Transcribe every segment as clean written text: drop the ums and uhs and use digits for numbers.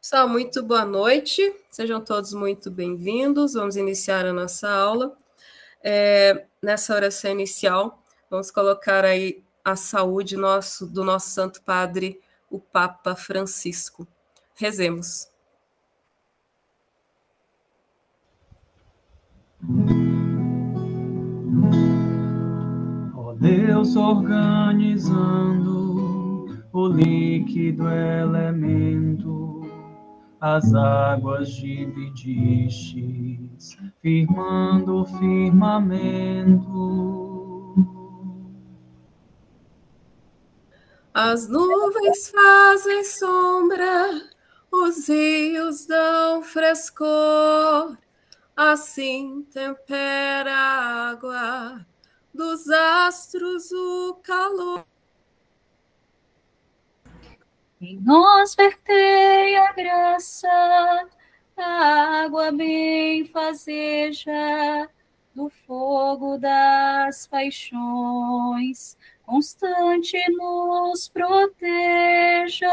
Pessoal, muito boa noite, sejam todos muito bem-vindos. Vamos iniciar a nossa aula. Nessa oração inicial, vamos colocar aí a saúde do nosso Santo Padre, o Papa Francisco. Rezemos. Ó Deus, organizando o líquido elemento, as águas dividistes, firmando o firmamento. As nuvens fazem sombra, os rios dão frescor, assim tempera a água, dos astros o calor. Em nós vertei a graça, a água benfazeja, do fogo das paixões, constante nos proteja.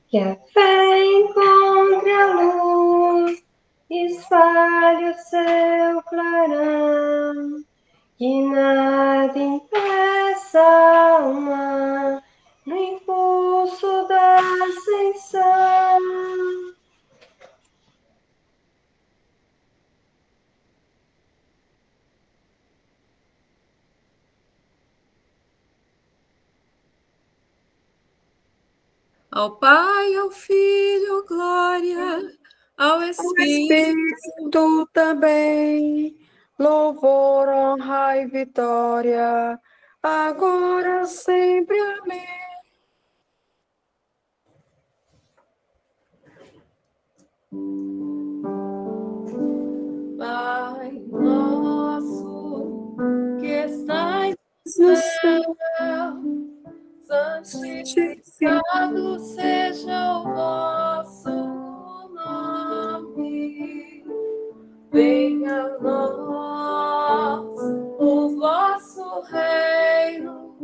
Que a fé encontre a luz, espalhe o seu clarão, que nada impeça a alma no impulso da ascensão. Ao Pai, ao Filho, glória, ao Espírito também, louvor, honra e vitória, agora sempre, amém. Pai nosso, que estais no céu, santificado seja o vosso nome. Venha a nós o vosso reino,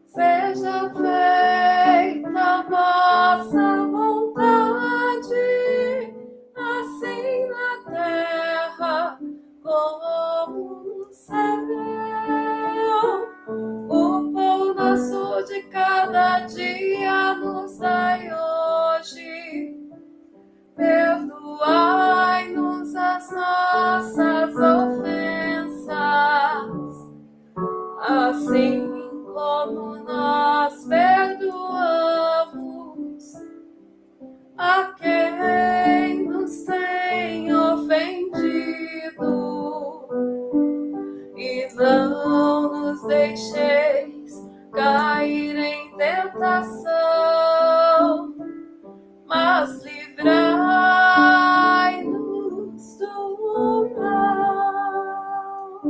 seja feita a vossa vontade, assim na terra como no céu. O pão nosso de cada dia nos dai hoje. Perdoai-nos as nossas ofensas, assim como nós perdoamos a quem nos tem ofendido. E não nos deixeis cair em tentação, mas livrai-nos do mal.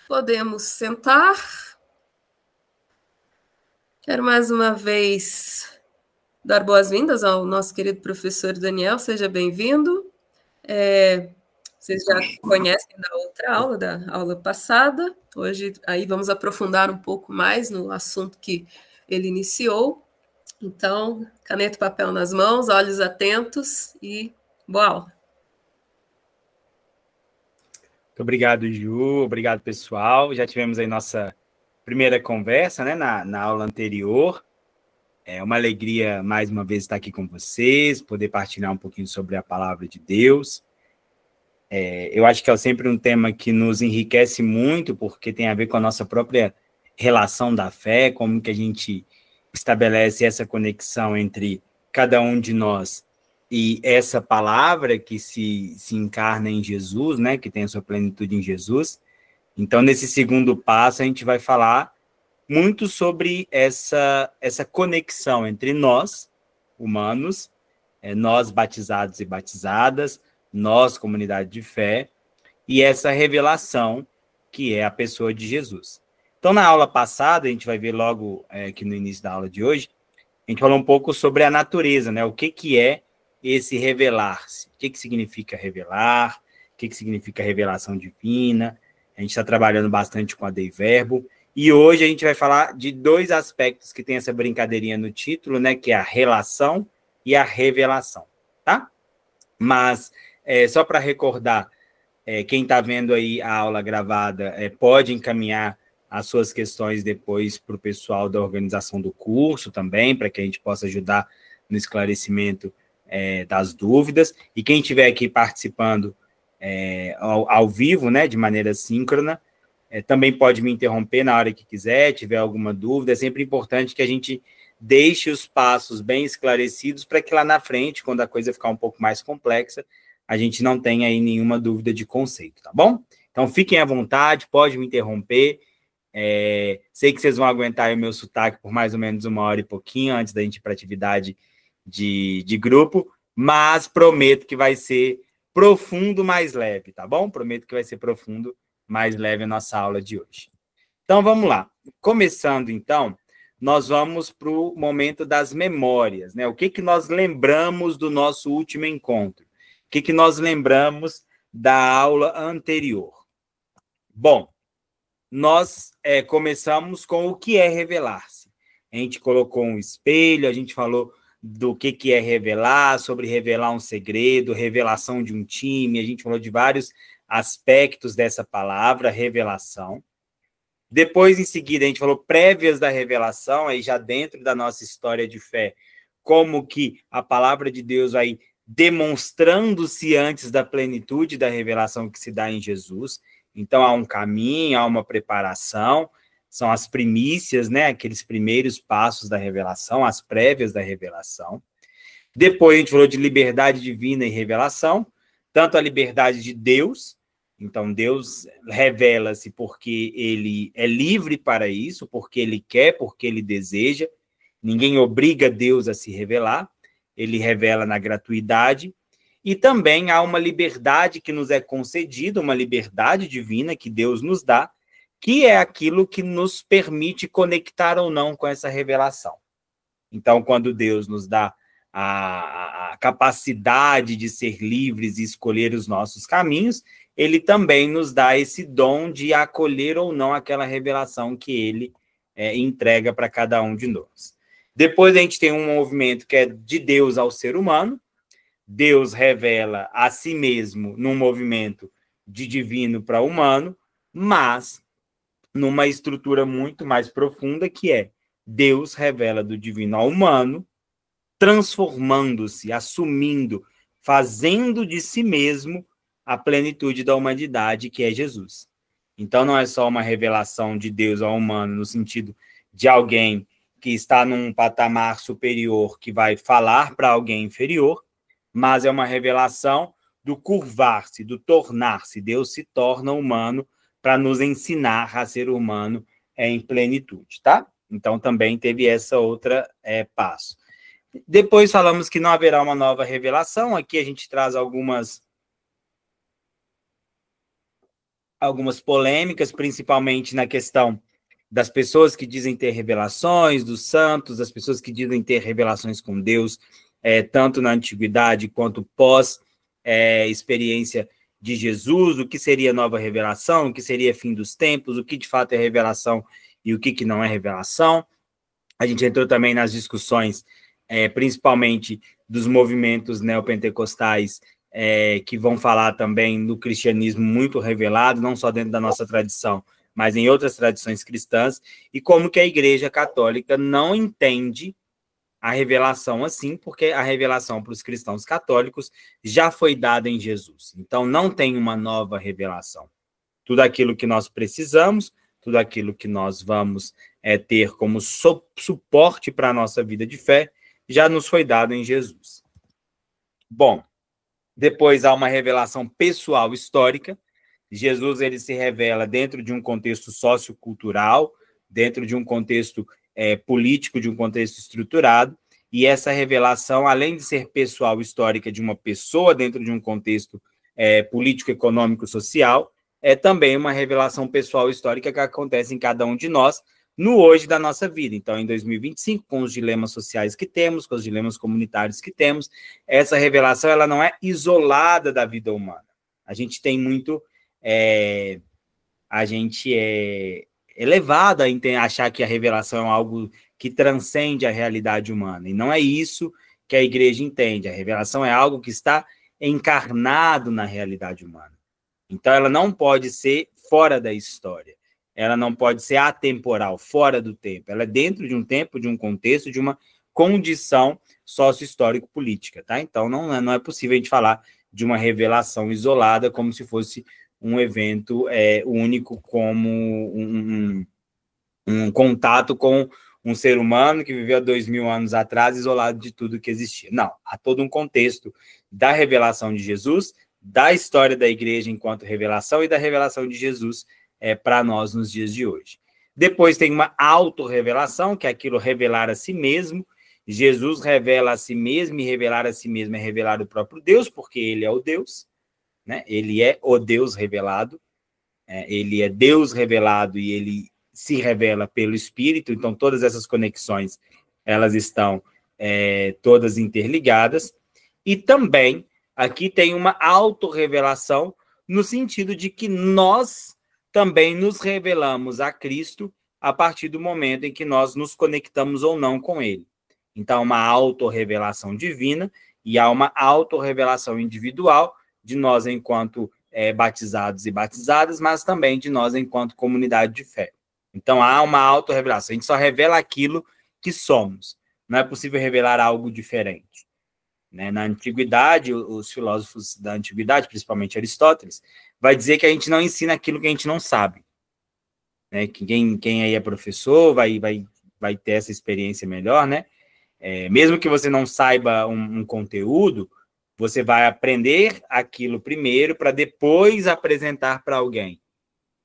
Podemos sentar. Quero mais uma vez dar boas-vindas ao nosso querido professor Daniel, seja bem-vindo. Vocês já conhecem da outra aula, da aula passada. Hoje aí vamos aprofundar um pouco mais no assunto que ele iniciou. Então, caneta e papel nas mãos, olhos atentos e boa aula. Muito obrigado, Ju. Obrigado, pessoal. Já tivemos aí nossa primeira conversa, né, na aula anterior. É uma alegria, mais uma vez, estar aqui com vocês, poder partilhar um pouquinho sobre a palavra de Deus. Eu acho que é sempre um tema que nos enriquece muito, porque tem a ver com a nossa própria relação da fé, como que a gente estabelece essa conexão entre cada um de nós e essa palavra que se encarna em Jesus, né, que tem a sua plenitude em Jesus. Então, nesse segundo passo, a gente vai falar muito sobre essa conexão entre nós, humanos, nós batizados e batizadas, nós, comunidade de fé, e essa revelação que é a pessoa de Jesus. Então, na aula passada, a gente vai ver logo aqui no início da aula de hoje, a gente falou um pouco sobre a natureza, né? O que é esse revelar-se? O que significa revelar? O que significa revelação divina? A gente está trabalhando bastante com a Dei Verbo, E hoje a gente vai falar de dois aspectos que tem essa brincadeirinha no título, né? Que é a relação e a revelação, tá? Mas, só para recordar, quem está vendo aí a aula gravada pode encaminhar as suas questões depois para o pessoal da organização do curso também, para que a gente possa ajudar no esclarecimento das dúvidas. E quem estiver aqui participando ao vivo, né, de maneira síncrona, também pode me interromper na hora que quiser, tiver alguma dúvida. É sempre importante que a gente deixe os passos bem esclarecidos para que lá na frente, quando a coisa ficar um pouco mais complexa, a gente não tenha aí nenhuma dúvida de conceito, tá bom? Então, fiquem à vontade, pode me interromper. Sei que vocês vão aguentar o meu sotaque por mais ou menos 1 hora e pouquinho antes da gente ir para a atividade de grupo, mas prometo que vai ser profundo, mais leve, tá bom? Prometo que vai ser profundo, mais leve a nossa aula de hoje. Então, vamos lá. Começando, então, nós vamos para o momento das memórias, né? O que nós lembramos do nosso último encontro? O que nós lembramos da aula anterior? Bom, nós começamos com o que é revelar-se. A gente colocou um espelho, a gente falou do que é revelar, sobre revelar um segredo, revelação de um time, a gente falou de vários aspectos dessa palavra, revelação. Depois, em seguida, a gente falou prévias da revelação, aí já dentro da nossa história de fé, como que a palavra de Deus vai demonstrando-se antes da plenitude da revelação que se dá em Jesus. Então, há um caminho, há uma preparação, são as primícias, né? Aqueles primeiros passos da revelação, as prévias da revelação. Depois, a gente falou de liberdade divina e revelação, tanto a liberdade de Deus, então Deus revela-se porque ele é livre para isso, porque ele quer, porque ele deseja, ninguém obriga Deus a se revelar, ele revela na gratuidade. E também há uma liberdade que nos é concedida, uma liberdade divina que Deus nos dá, que é aquilo que nos permite conectar ou não com essa revelação. Então, quando Deus nos dá a capacidade de ser livres e escolher os nossos caminhos, ele também nos dá esse dom de acolher ou não aquela revelação que ele entrega para cada um de nós. Depois a gente tem um movimento que é de Deus ao ser humano. Deus revela a si mesmo num movimento de divino para humano, mas numa estrutura muito mais profunda, que é Deus revela do divino ao humano, transformando-se, assumindo, fazendo de si mesmo a plenitude da humanidade, que é Jesus. Então, não é só uma revelação de Deus ao humano, no sentido de alguém que está num patamar superior, que vai falar para alguém inferior, mas é uma revelação do curvar-se, do tornar-se. Deus se torna humano para nos ensinar a ser humano em plenitude, tá? Então, também teve essa outra passo. Depois falamos que não haverá uma nova revelação. Aqui a gente traz algumas polêmicas, principalmente na questão das pessoas que dizem ter revelações, dos santos, das pessoas que dizem ter revelações com Deus, tanto na antiguidade quanto pós experiência de Jesus, o que seria nova revelação, o que seria fim dos tempos, o que de fato é revelação e o que não é revelação. A gente entrou também nas discussões, principalmente dos movimentos neopentecostais, que vão falar também do cristianismo muito revelado, não só dentro da nossa tradição, mas em outras tradições cristãs, e como que a Igreja Católica não entende a revelação assim, porque a revelação para os cristãos católicos já foi dada em Jesus. Então, não tem uma nova revelação. Tudo aquilo que nós precisamos, tudo aquilo que nós vamos ter como suporte para a nossa vida de fé, já nos foi dado em Jesus. Bom, depois há uma revelação pessoal histórica. Jesus ele se revela dentro de um contexto sociocultural, dentro de um contexto político, de um contexto estruturado, e essa revelação, além de ser pessoal histórica de uma pessoa dentro de um contexto político, econômico, social, é também uma revelação pessoal histórica que acontece em cada um de nós, no hoje da nossa vida. Então, em 2025, com os dilemas sociais que temos, com os dilemas comunitários que temos, essa revelação ela não é isolada da vida humana. A gente tem muito... elevado a achar que a revelação é algo que transcende a realidade humana. E não é isso que a igreja entende. A revelação é algo que está encarnado na realidade humana. Então, ela não pode ser fora da história. Ela não pode ser atemporal, fora do tempo. Ela é dentro de um tempo, de um contexto, de uma condição sócio-histórico-política, tá? Então, não é possível a gente falar de uma revelação isolada como se fosse um evento único, como um contato com um ser humano que viveu há 2000 anos atrás, isolado de tudo que existia. Não, há todo um contexto da revelação de Jesus, da história da igreja enquanto revelação e da revelação de Jesus para nós nos dias de hoje. Depois tem uma autorrevelação, que é aquilo revelar a si mesmo. Jesus revela a si mesmo, e revelar a si mesmo é revelar o próprio Deus, porque ele é o Deus, né? Ele é o Deus revelado, ele é Deus revelado e ele se revela pelo Espírito. Então todas essas conexões, elas estão todas interligadas. E também aqui tem uma autorrevelação no sentido de que nós também nos revelamos a Cristo a partir do momento em que nós nos conectamos ou não com ele. Então, uma autorrevelação divina e há uma autorrevelação individual de nós enquanto batizados e batizadas, mas também de nós enquanto comunidade de fé. Então, há uma autorrevelação. A gente só revela aquilo que somos. Não é possível revelar algo diferente. Né? Na antiguidade, os filósofos da antiguidade, principalmente Aristóteles, vai dizer que a gente não ensina aquilo que a gente não sabe. Né? Quem aí é professor vai ter essa experiência melhor, né? Mesmo que você não saiba um conteúdo, você vai aprender aquilo primeiro para depois apresentar para alguém.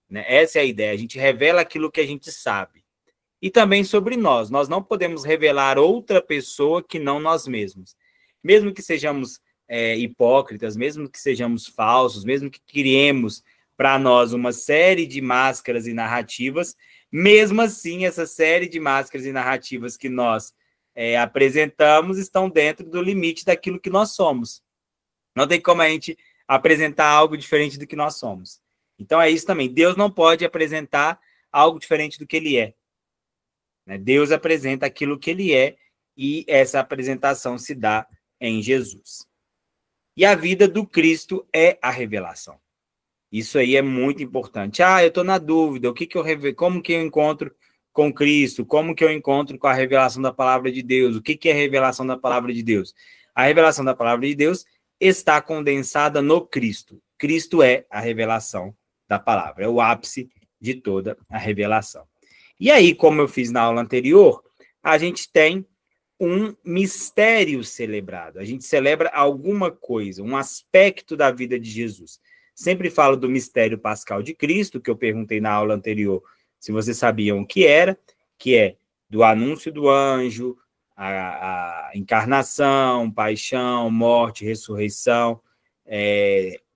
Né? Essa é a ideia. A gente revela aquilo que a gente sabe. E também sobre nós. Nós não podemos revelar outra pessoa que não nós mesmos. Mesmo que sejamos hipócritas, mesmo que sejamos falsos, mesmo que criemos para nós uma série de máscaras e narrativas, mesmo assim, essa série de máscaras e narrativas que nós apresentamos estão dentro do limite daquilo que nós somos. Não tem como a gente apresentar algo diferente do que nós somos. Então é isso também. Deus não pode apresentar algo diferente do que ele é. Né? Deus apresenta aquilo que ele é e essa apresentação se dá em Jesus. E a vida do Cristo é a revelação. Isso aí é muito importante. Eu estou na dúvida, como que eu encontro com Cristo? Como que eu encontro com a revelação da palavra de Deus? O que é a revelação da palavra de Deus? A revelação da palavra de Deus está condensada no Cristo. Cristo é a revelação da palavra, é o ápice de toda a revelação. E aí, como eu fiz na aula anterior, a gente tem um mistério celebrado. A gente celebra alguma coisa, um aspecto da vida de Jesus. Sempre falo do mistério pascal de Cristo, que eu perguntei na aula anterior se vocês sabiam o que era, que é do anúncio do anjo, a encarnação, paixão, morte, ressurreição,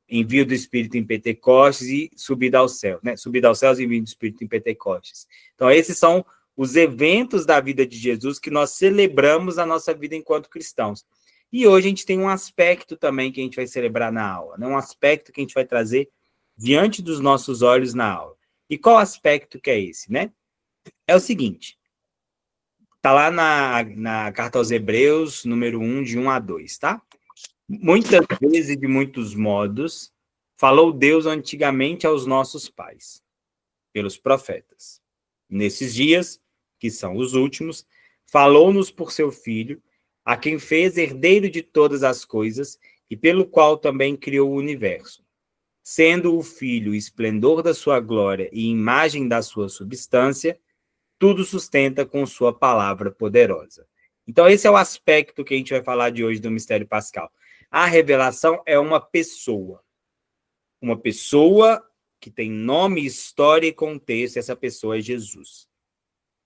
envio do Espírito em Pentecostes e subida aos céus, né? Subida aos céus e envio do Espírito em Pentecostes. Então, esses são os eventos da vida de Jesus que nós celebramos na nossa vida enquanto cristãos. E hoje a gente tem um aspecto também que a gente vai celebrar na aula, né? Um aspecto que a gente vai trazer diante dos nossos olhos na aula. E qual aspecto que é esse, né? É o seguinte, está lá na Carta aos Hebreus, número 1, de 1 a 2, tá? Muitas vezes e de muitos modos, falou Deus antigamente aos nossos pais, pelos profetas. Nesses dias, que são os últimos, falou-nos por seu Filho, a quem fez herdeiro de todas as coisas e pelo qual também criou o universo. Sendo o Filho o esplendor da sua glória e imagem da sua substância, tudo sustenta com sua palavra poderosa. Então, esse é o aspecto que a gente vai falar de hoje do mistério pascal. A revelação é uma pessoa. Uma pessoa que tem nome, história e contexto, essa pessoa é Jesus.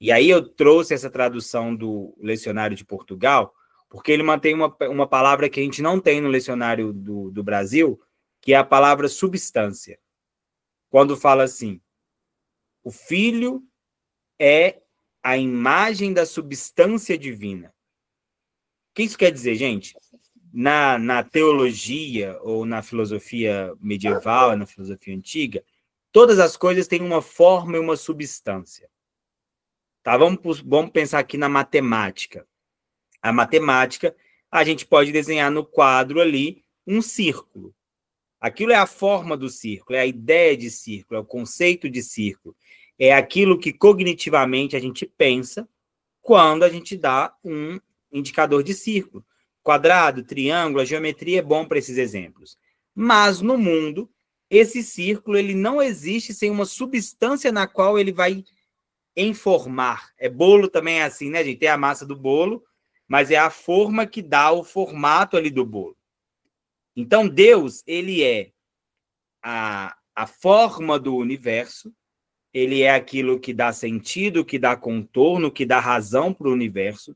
E aí eu trouxe essa tradução do Lecionário de Portugal, porque ele mantém uma palavra que a gente não tem no Lecionário do Brasil, que é a palavra substância. Quando fala assim, o Filho é a imagem da substância divina. O que isso quer dizer, gente? Na teologia ou na filosofia medieval, na filosofia antiga, todas as coisas têm uma forma e uma substância. Tá? Vamos pensar aqui na matemática. A matemática, a gente pode desenhar no quadro ali um círculo. Aquilo é a forma do círculo, é a ideia de círculo, é o conceito de círculo. É aquilo que cognitivamente a gente pensa quando a gente dá um indicador de círculo. Quadrado, triângulo, a geometria é bom para esses exemplos. Mas no mundo, esse círculo ele não existe sem uma substância na qual ele vai informar. Bolo também é assim, né, gente? Tem a massa do bolo, mas é a forma que dá o formato ali do bolo. Então, Deus, ele é a forma do universo, ele é aquilo que dá sentido, que dá contorno, que dá razão para o universo,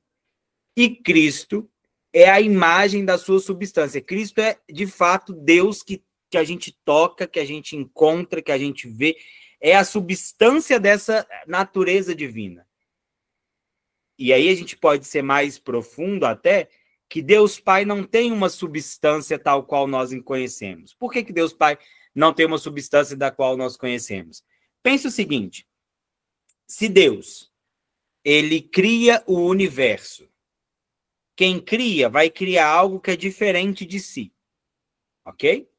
e Cristo é a imagem da sua substância. Cristo é, de fato, Deus que a gente toca, que a gente encontra, que a gente vê, é a substância dessa natureza divina. E aí a gente pode ser mais profundo até, que Deus Pai não tem uma substância tal qual nós conhecemos. Por que Deus Pai não tem uma substância da qual nós conhecemos? Pense o seguinte, se Deus, ele cria o universo, quem cria vai criar algo que é diferente de si, ok?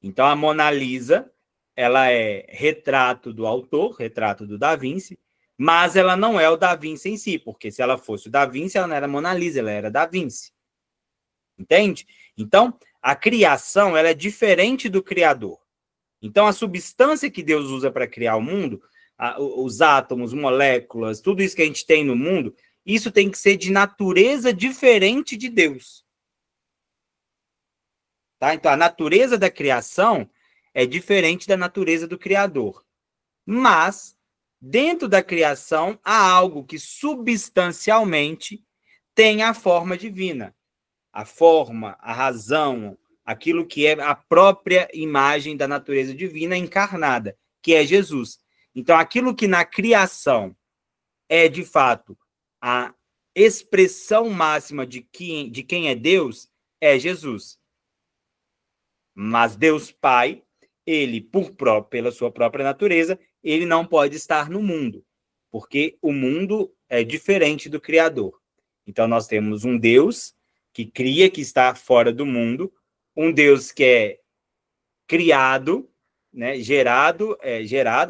Então a Mona Lisa, ela é retrato do autor, retrato do Da Vinci, mas ela não é o Da Vinci em si, porque se ela fosse o Da Vinci, ela não era Mona Lisa, ela era Da Vinci. Entende? Então, a criação ela é diferente do Criador. Então, a substância que Deus usa para criar o mundo, os átomos, moléculas, tudo isso que a gente tem no mundo, isso tem que ser de natureza diferente de Deus. Tá? Então, a natureza da criação é diferente da natureza do Criador. Mas, dentro da criação, há algo que substancialmente tem a forma divina. A forma, a razão, aquilo que é a própria imagem da natureza divina encarnada, que é Jesus. Então, aquilo que na criação é, de fato, a expressão máxima de quem é Deus, é Jesus. Mas Deus Pai, ele, pela sua própria natureza, ele não pode estar no mundo, porque o mundo é diferente do Criador. Então, nós temos um Deus que cria, que está fora do mundo, um Deus que é criado, né, gerado,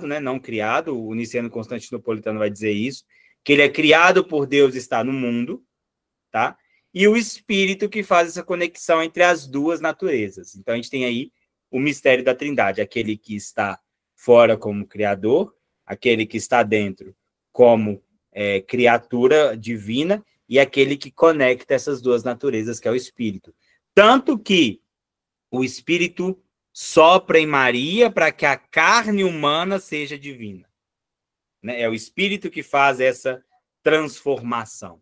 né, não criado, o Niceno Constantinopolitano vai dizer isso, que ele é criado por Deus e está no mundo, tá? E o Espírito que faz essa conexão entre as duas naturezas. Então, a gente tem aí o mistério da Trindade, aquele que está fora como criador, aquele que está dentro como criatura divina, e aquele que conecta essas duas naturezas, que é o Espírito. Tanto que o Espírito sopra em Maria para que a carne humana seja divina. É o Espírito que faz essa transformação.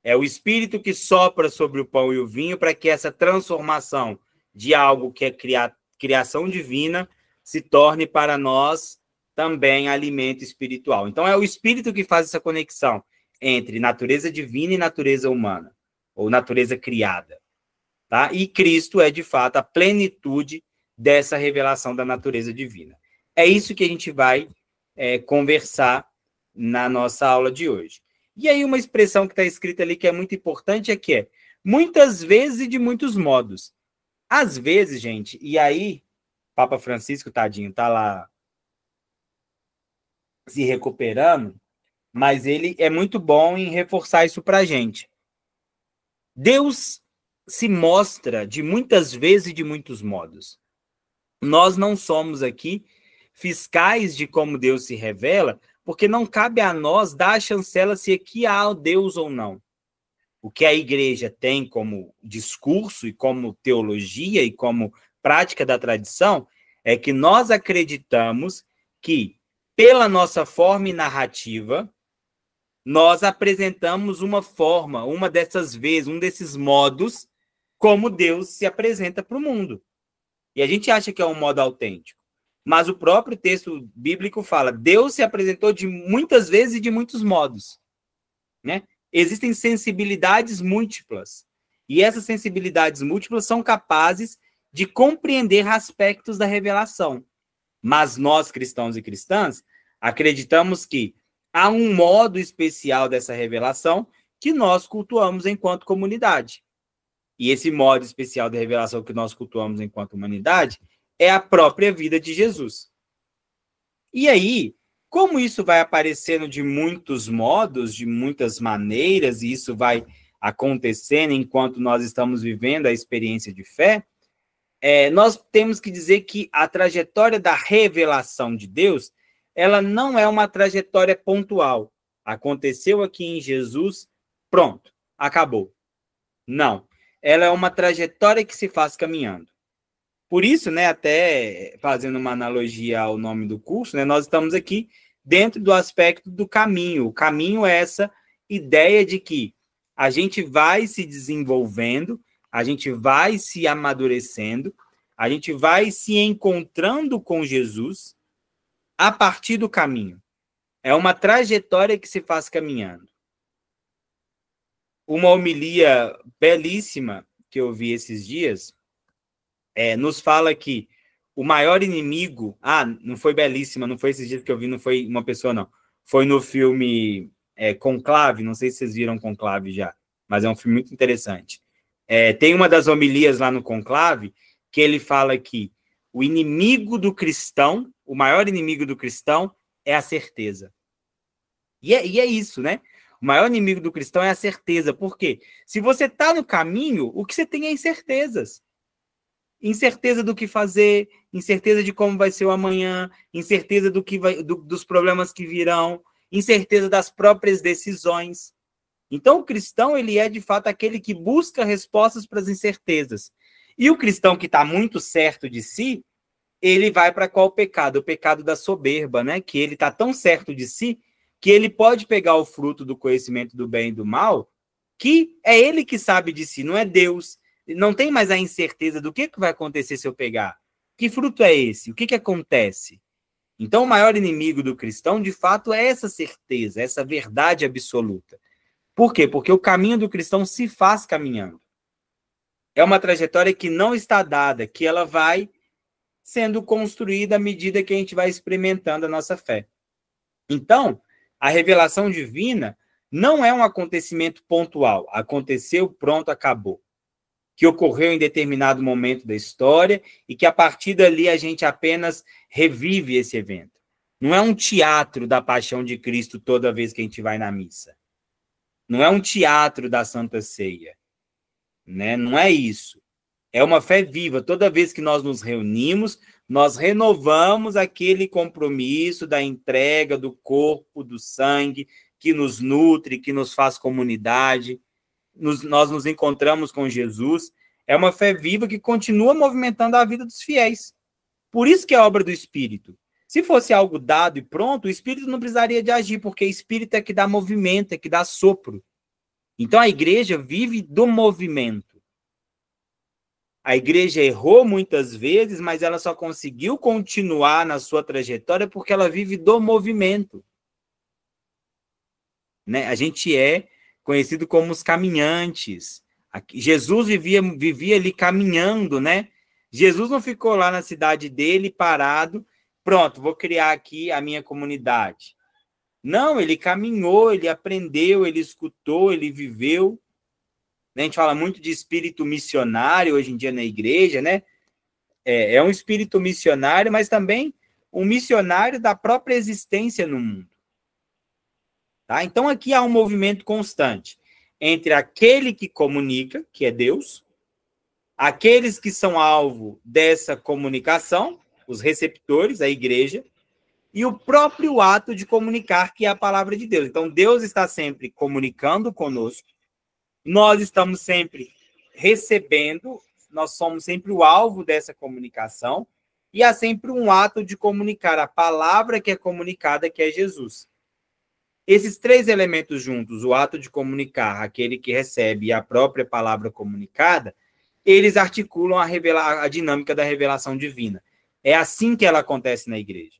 É o Espírito que sopra sobre o pão e o vinho para que essa transformação de algo que é criação divina se torne para nós também alimento espiritual. Então, é o Espírito que faz essa conexão entre natureza divina e natureza humana, ou natureza criada. Tá? E Cristo é, de fato, a plenitude dessa revelação da natureza divina. É isso que a gente vai conversar na nossa aula de hoje. E aí uma expressão que está escrita ali que é muito importante é muitas vezes e de muitos modos. Às vezes, gente, e aí Papa Francisco, tadinho, está lá se recuperando, mas ele é muito bom em reforçar isso para a gente. Deus se mostra de muitas vezes e de muitos modos. Nós não somos aqui fiscais de como Deus se revela, porque não cabe a nós dar a chancela se aqui há Deus ou não. O que a igreja tem como discurso e como teologia e como prática da tradição é que nós acreditamos que, pela nossa forma e narrativa, nós apresentamos uma forma, uma dessas vezes, um desses modos, como Deus se apresenta para o mundo. E a gente acha que é um modo autêntico. Mas o próprio texto bíblico fala, Deus se apresentou de muitas vezes e de muitos modos. Né? Existem sensibilidades múltiplas. E essas sensibilidades múltiplas são capazes de compreender aspectos da revelação. Mas nós, cristãos e cristãs, acreditamos que há um modo especial dessa revelação que nós cultuamos enquanto comunidade. E esse modo especial de revelação que nós cultuamos enquanto humanidade é a própria vida de Jesus. E aí, como isso vai aparecendo de muitos modos, de muitas maneiras, e isso vai acontecendo enquanto nós estamos vivendo a experiência de fé, nós temos que dizer que a trajetória da revelação de Deus, ela não é uma trajetória pontual. Aconteceu aqui em Jesus, pronto, acabou. Não. Ela é uma trajetória que se faz caminhando. Por isso, né, até fazendo uma analogia ao nome do curso, né, nós estamos aqui dentro do aspecto do caminho. O caminho é essa ideia de que a gente vai se desenvolvendo, a gente vai se amadurecendo, a gente vai se encontrando com Jesus a partir do caminho. É uma trajetória que se faz caminhando. Uma homilia belíssima que eu vi esses dias nos fala que o maior inimigo... não foi belíssima, não foi esses dias que eu vi, não foi uma pessoa, não. Foi no filme Conclave, não sei se vocês viram Conclave já, mas é um filme muito interessante. Tem uma das homilias lá no Conclave que ele fala que o inimigo do cristão, o maior inimigo do cristão é a certeza. E é isso, né? O maior inimigo do cristão é a certeza. Por quê? Se você está no caminho, o que você tem é incertezas. Incerteza do que fazer, incerteza de como vai ser o amanhã, incerteza dos problemas que virão, incerteza das próprias decisões. Então, o cristão, ele é, de fato, aquele que busca respostas para as incertezas. E o cristão que está muito certo de si, ele vai para qual pecado? O pecado da soberba, né? Que ele está tão certo de si que ele pode pegar o fruto do conhecimento do bem e do mal, que é ele que sabe de si, não é Deus. Não tem mais a incerteza do que vai acontecer se eu pegar. Que fruto é esse? O que acontece? Então, o maior inimigo do cristão, de fato, é essa certeza, essa verdade absoluta. Por quê? Porque o caminho do cristão se faz caminhando. É uma trajetória que não está dada, que ela vai sendo construída à medida que a gente vai experimentando a nossa fé. Então, a revelação divina não é um acontecimento pontual. Aconteceu, pronto, acabou. Que ocorreu em determinado momento da história e que a partir dali a gente apenas revive esse evento. Não é um teatro da paixão de Cristo toda vez que a gente vai na missa. Não é um teatro da Santa Ceia. Né? Não é isso. É uma fé viva. Toda vez que nós nos reunimos, nós renovamos aquele compromisso da entrega do corpo, do sangue, que nos nutre, que nos faz comunidade. Nós nos encontramos com Jesus. É uma fé viva que continua movimentando a vida dos fiéis. Por isso que é obra do Espírito. Se fosse algo dado e pronto, o Espírito não precisaria de agir, porque o Espírito é que dá movimento, é que dá sopro. Então a igreja vive do movimento. A igreja errou muitas vezes, mas ela só conseguiu continuar na sua trajetória porque ela vive do movimento. Né? A gente é conhecido como os caminhantes. Jesus vivia ali caminhando, né? Jesus não ficou lá na cidade dele parado, pronto, vou criar aqui a minha comunidade. Não, ele caminhou, ele aprendeu, ele escutou, ele viveu. A gente fala muito de espírito missionário hoje em dia na igreja, né? É um espírito missionário, mas também um missionário da própria existência no mundo. Tá? Então, aqui há um movimento constante entre aquele que comunica, que é Deus, aqueles que são alvo dessa comunicação, os receptores, a igreja, e o próprio ato de comunicar, que é a palavra de Deus. Então, Deus está sempre comunicando conosco, nós estamos sempre recebendo, nós somos sempre o alvo dessa comunicação, e há sempre um ato de comunicar a palavra que é comunicada, que é Jesus. Esses três elementos juntos, o ato de comunicar, aquele que recebe e a própria palavra comunicada, eles articulam a dinâmica da revelação divina. É assim que ela acontece na igreja.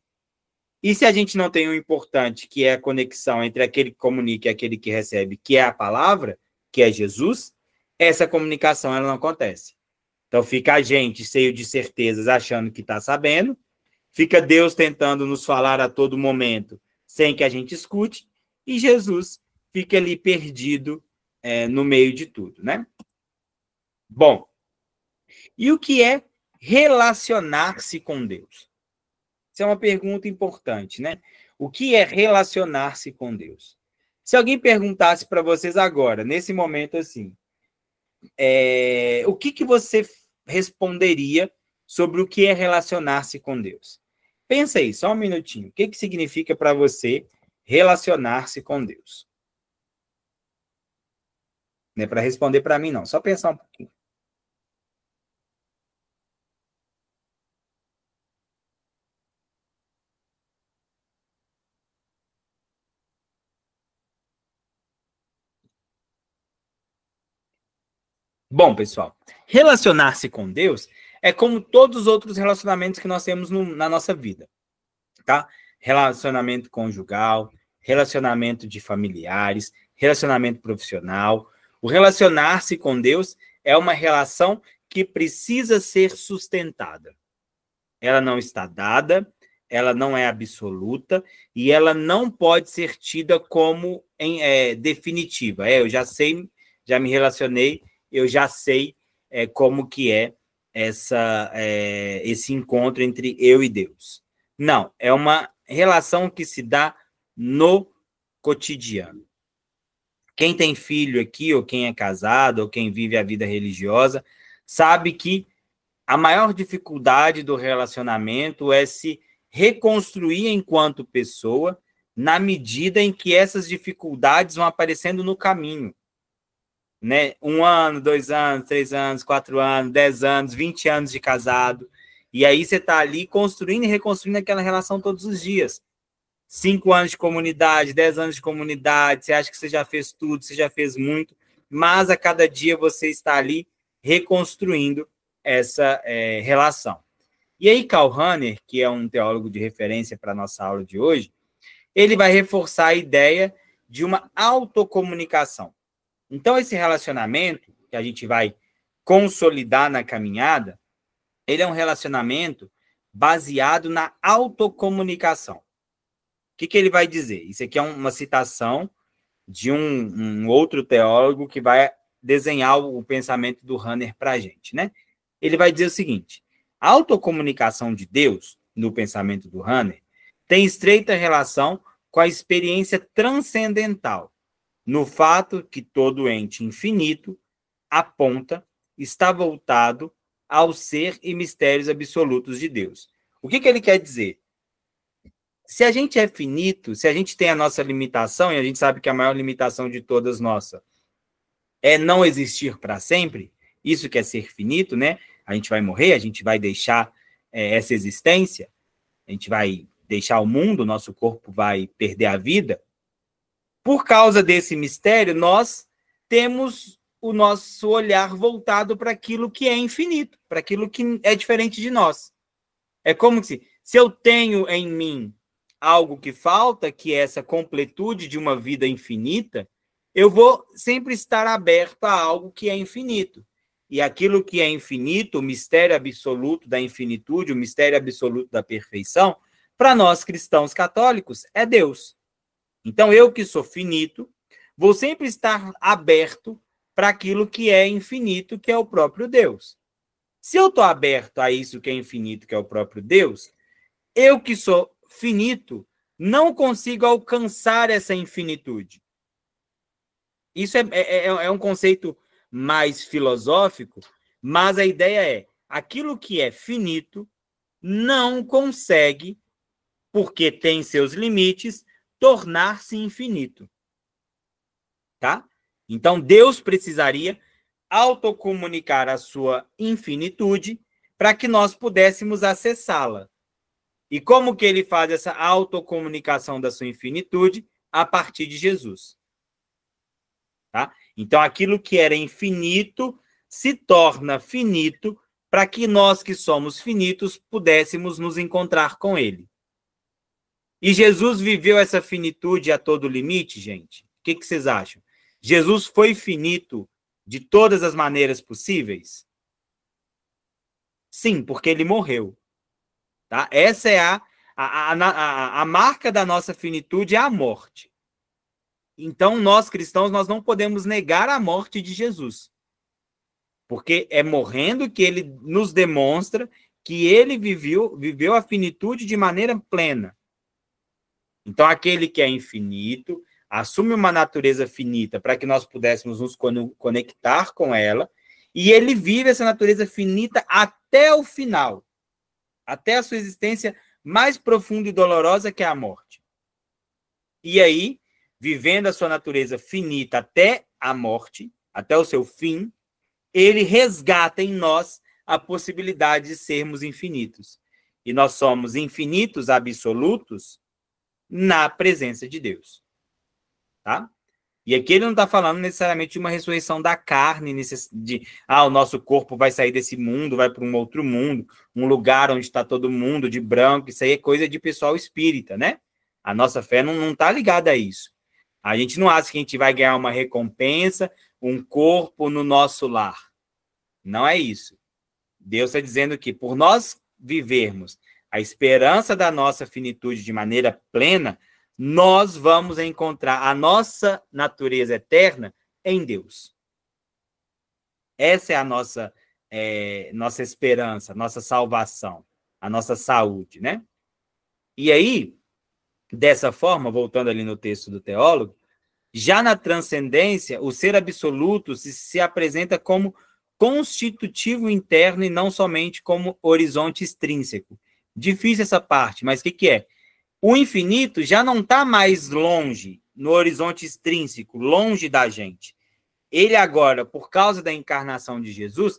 E se a gente não tem o importante, que é a conexão entre aquele que comunica e aquele que recebe, que é a palavra, que é Jesus, essa comunicação ela não acontece. Então fica a gente cheio de certezas, achando que está sabendo, Fica Deus tentando nos falar a todo momento, sem que a gente escute, e Jesus fica ali perdido no meio de tudo, né? Bom, e o que é relacionar-se com Deus? Isso é uma pergunta importante, né? O que é relacionar-se com Deus? Se alguém perguntasse para vocês agora, nesse momento assim, o que você responderia sobre o que é relacionar-se com Deus? Pensa aí, só um minutinho. O que significa para você relacionar-se com Deus? Não é para responder para mim, não. Só pensar um pouquinho. Bom, pessoal, relacionar-se com Deus é como todos os outros relacionamentos que nós temos na nossa vida, tá? Relacionamento conjugal, relacionamento de familiares, relacionamento profissional. O relacionar-se com Deus é uma relação que precisa ser sustentada. Ela não está dada, ela não é absoluta e ela não pode ser tida como definitiva. Eu já sei, já me relacionei, eu já sei como que é esse encontro entre eu e Deus. Não, é uma relação que se dá no cotidiano. Quem tem filho aqui, ou quem é casado, ou quem vive a vida religiosa, sabe que a maior dificuldade do relacionamento é se reconstruir enquanto pessoa, na medida em que essas dificuldades vão aparecendo no caminho. Né? 1 ano, 2 anos, 3 anos, 4 anos, 10 anos, 20 anos de casado. E aí você está ali construindo e reconstruindo aquela relação todos os dias. 5 anos de comunidade, 10 anos de comunidade, você acha que você já fez tudo, você já fez muito, mas a cada dia você está ali reconstruindo essa relação. E aí Karl Rahner, que é um teólogo de referência para a nossa aula de hoje, ele vai reforçar a ideia de uma autocomunicação. Então, esse relacionamento que a gente vai consolidar na caminhada, ele é um relacionamento baseado na autocomunicação. O que ele vai dizer? Isso aqui é uma citação de um outro teólogo que vai desenhar o pensamento do Rahner para a gente, né? Ele vai dizer o seguinte: a autocomunicação de Deus, no pensamento do Rahner, tem estreita relação com a experiência transcendental, no fato que todo ente infinito aponta, está voltado ao ser e mistérios absolutos de Deus. O que ele quer dizer? Se a gente é finito, se a gente tem a nossa limitação, e a gente sabe que a maior limitação de todas nossa é não existir para sempre, isso quer ser finito, né? A gente vai morrer, a gente vai deixar essa existência, a gente vai deixar o mundo, nosso corpo vai perder a vida. Por causa desse mistério, nós temos o nosso olhar voltado para aquilo que é infinito, para aquilo que é diferente de nós. É como se eu tenho em mim algo que falta, que é essa completude de uma vida infinita, eu vou sempre estar aberto a algo que é infinito. E aquilo que é infinito, o mistério absoluto da infinitude, o mistério absoluto da perfeição, para nós cristãos católicos, é Deus. Então, eu que sou finito, vou sempre estar aberto para aquilo que é infinito, que é o próprio Deus. Se eu estou aberto a isso que é infinito, que é o próprio Deus, eu que sou finito, não consigo alcançar essa infinitude. Isso é um conceito mais filosófico, mas a ideia é, aquilo que é finito não consegue, porque tem seus limites, tornar-se infinito. Tá? Então, Deus precisaria autocomunicar a sua infinitude para que nós pudéssemos acessá-la. E como que ele faz essa autocomunicação da sua infinitude? A partir de Jesus. Tá? Então, aquilo que era infinito se torna finito para que nós que somos finitos pudéssemos nos encontrar com ele. E Jesus viveu essa finitude a todo limite, gente? O que vocês acham? Jesus foi finito de todas as maneiras possíveis? Sim, porque ele morreu. Tá? Essa é a marca da nossa finitude, é a morte. Então, nós cristãos, nós não podemos negar a morte de Jesus. Porque é morrendo que ele nos demonstra que ele viveu a finitude de maneira plena. Então, aquele que é infinito, assume uma natureza finita para que nós pudéssemos nos conectar com ela, e ele vive essa natureza finita até o final, até a sua existência mais profunda e dolorosa, que é a morte. E aí, vivendo a sua natureza finita até a morte, até o seu fim, ele resgata em nós a possibilidade de sermos infinitos. E nós somos infinitos absolutos na presença de Deus. Tá? E aqui ele não está falando necessariamente de uma ressurreição da carne, o nosso corpo vai sair desse mundo, vai para um outro mundo, um lugar onde está todo mundo de branco. Isso aí é coisa de pessoal espírita, né? A nossa fé não está ligada a isso. A gente não acha que a gente vai ganhar uma recompensa, um corpo no nosso lar. Não é isso. Deus está dizendo que por nós vivermos a esperança da nossa finitude de maneira plena, nós vamos encontrar a nossa natureza eterna em Deus. Essa é a nossa esperança, nossa salvação, a nossa saúde, né? E aí, dessa forma, voltando ali no texto do teólogo, já na transcendência, o ser absoluto se apresenta como constitutivo interno e não somente como horizonte extrínseco. Difícil essa parte, mas o que é? O infinito já não está mais longe, no horizonte extrínseco, longe da gente. Ele agora, por causa da encarnação de Jesus,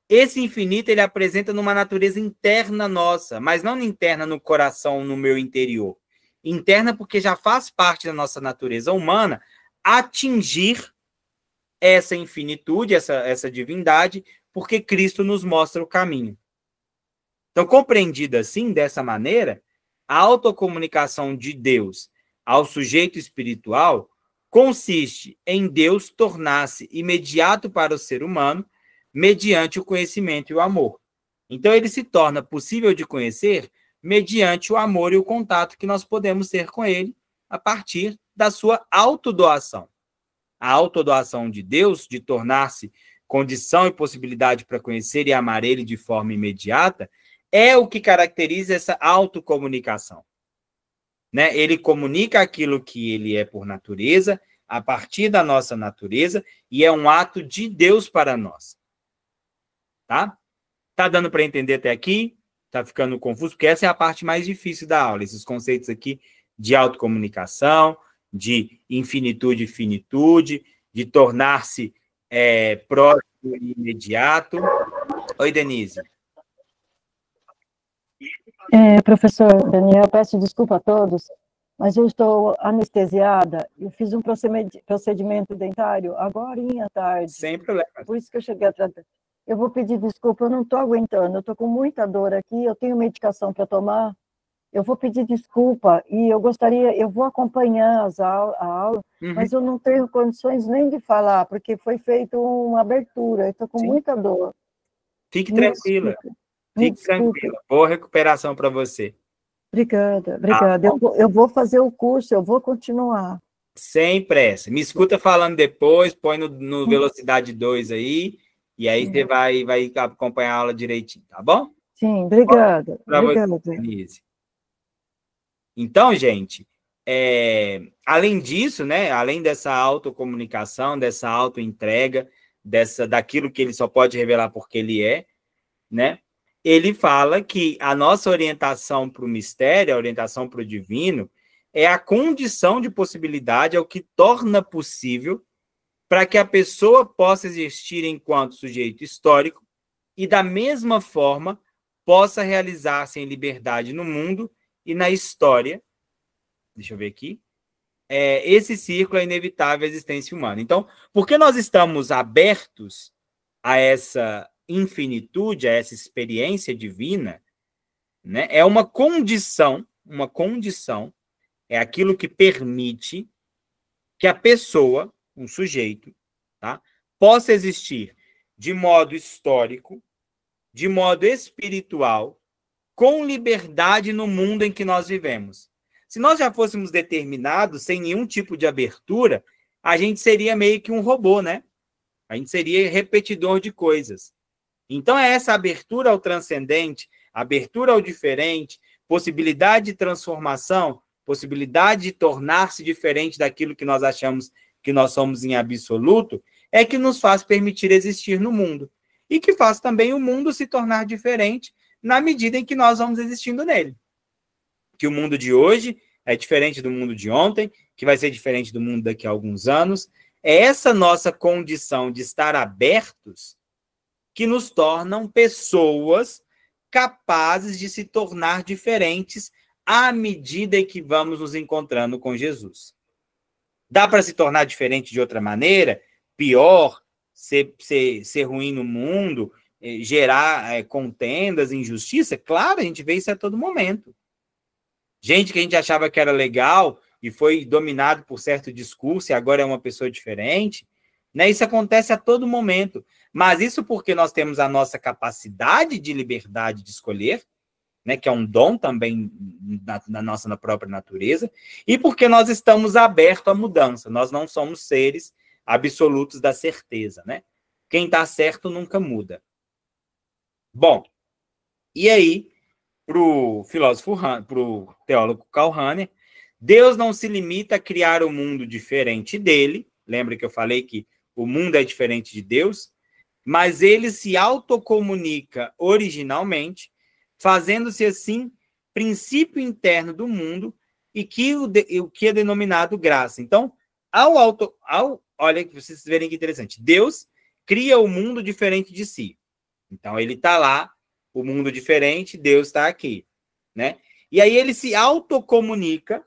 esse infinito ele apresenta numa natureza interna nossa, mas não interna no coração, no meu interior. Interna porque já faz parte da nossa natureza humana atingir essa infinitude, essa divindade, porque Cristo nos mostra o caminho. Então, compreendida assim, dessa maneira, a autocomunicação de Deus ao sujeito espiritual consiste em Deus tornar-se imediato para o ser humano mediante o conhecimento e o amor. Então, ele se torna possível de conhecer mediante o amor e o contato que nós podemos ter com ele a partir da sua autodoação. A autodoação de Deus, de tornar-se condição e possibilidade para conhecer e amar ele de forma imediata, é o que caracteriza essa autocomunicação. Né? Ele comunica aquilo que ele é por natureza, a partir da nossa natureza, e é um ato de Deus para nós. Tá? Tá dando para entender até aqui? Tá ficando confuso? Porque essa é a parte mais difícil da aula, esses conceitos aqui de autocomunicação, de infinitude e finitude, de tornar-se próximo e imediato. Oi, Denise. Professor Daniel, peço desculpa a todos, mas eu estou anestesiada. Eu fiz um procedimento dentário agorinha à tarde. Sem problema. Por isso que eu cheguei atrasada. Eu vou pedir desculpa, eu não estou aguentando, eu estou com muita dor aqui, eu tenho medicação para tomar. Eu vou pedir desculpa e eu vou acompanhar a aula, mas eu não tenho condições nem de falar, porque foi feita uma abertura, eu estou com muita dor. Fique tranquila. Fique tranquila. Boa recuperação para você. Obrigada. Eu vou fazer o curso, eu vou continuar. Sem pressa. Me escuta falando depois, põe no velocidade 2 aí, e aí você vai acompanhar a aula direitinho, tá bom? Sim, obrigada. Denise. Então, gente, além disso, né, além dessa autocomunicação, dessa autoentrega, daquilo que ele só pode revelar porque ele é, né, ele fala que a nossa orientação para o mistério, a orientação para o divino, é a condição de possibilidade, é o que torna possível para que a pessoa possa existir enquanto sujeito histórico e, da mesma forma, possa realizar-se em liberdade no mundo e na história. Deixa eu ver aqui. Esse círculo é inevitável à existência humana. Então, porque nós estamos abertos a essa infinitude, a essa experiência divina, né? É uma condição, é aquilo que permite que a pessoa, um sujeito, tá, possa existir de modo histórico, de modo espiritual, com liberdade no mundo em que nós vivemos. Se nós já fôssemos determinados, sem nenhum tipo de abertura, a gente seria meio que um robô, né? A gente seria repetidor de coisas. Então, é essa abertura ao transcendente, abertura ao diferente, possibilidade de transformação, possibilidade de tornar-se diferente daquilo que nós achamos que nós somos em absoluto, é que nos faz permitir existir no mundo. E que faz também o mundo se tornar diferente na medida em que nós vamos existindo nele. Que o mundo de hoje é diferente do mundo de ontem, que vai ser diferente do mundo daqui a alguns anos. É essa nossa condição de estar abertos que nos tornam pessoas capazes de se tornar diferentes à medida em que vamos nos encontrando com Jesus. Dá para se tornar diferente de outra maneira? Pior? Ser ruim no mundo? Gerar contendas, injustiça? Claro, a gente vê isso a todo momento. Gente que a gente achava que era legal e foi dominado por certo discurso e agora é uma pessoa diferente, né? Isso acontece a todo momento. Mas isso porque nós temos a nossa capacidade de liberdade de escolher, né, que é um dom também na nossa própria natureza, e porque nós estamos abertos à mudança. Nós não somos seres absolutos da certeza, né? Quem está certo nunca muda. Bom, e aí, para o filósofo, para o teólogo Karl Rahner, Deus não se limita a criar um mundo diferente dele. Lembra que eu falei que o mundo é diferente de Deus? Mas ele se autocomunica originalmente, fazendo-se assim princípio interno do mundo e o que é denominado graça. Então, olha que vocês verem que interessante, Deus cria o mundo diferente de si. Então, ele está lá, o mundo diferente, Deus está aqui, né? E aí ele se autocomunica,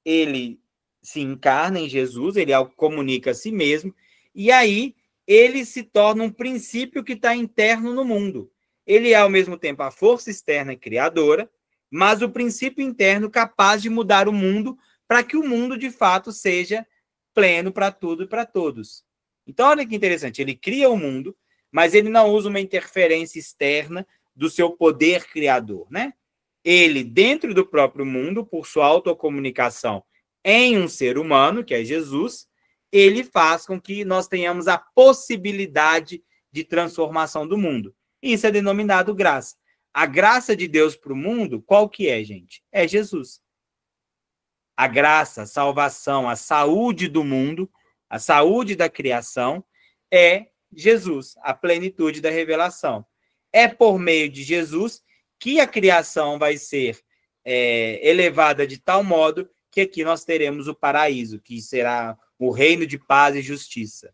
ele se encarna em Jesus, ele comunica a si mesmo, e aí ele se torna um princípio que está interno no mundo. Ele é, ao mesmo tempo, a força externa criadora, mas o princípio interno capaz de mudar o mundo para que o mundo, de fato, seja pleno para tudo e para todos. Então, olha que interessante. Ele cria o mundo, mas ele não usa uma interferência externa do seu poder criador, né? Ele, dentro do próprio mundo, por sua autocomunicação em um ser humano, que é Jesus, ele faz com que nós tenhamos a possibilidade de transformação do mundo. Isso é denominado graça. A graça de Deus para o mundo, qual que é, gente? É Jesus. A graça, a salvação, a saúde do mundo, a saúde da criação é Jesus, a plenitude da revelação. É por meio de Jesus que a criação vai ser elevada de tal modo que aqui nós teremos o paraíso, que será o reino de paz e justiça.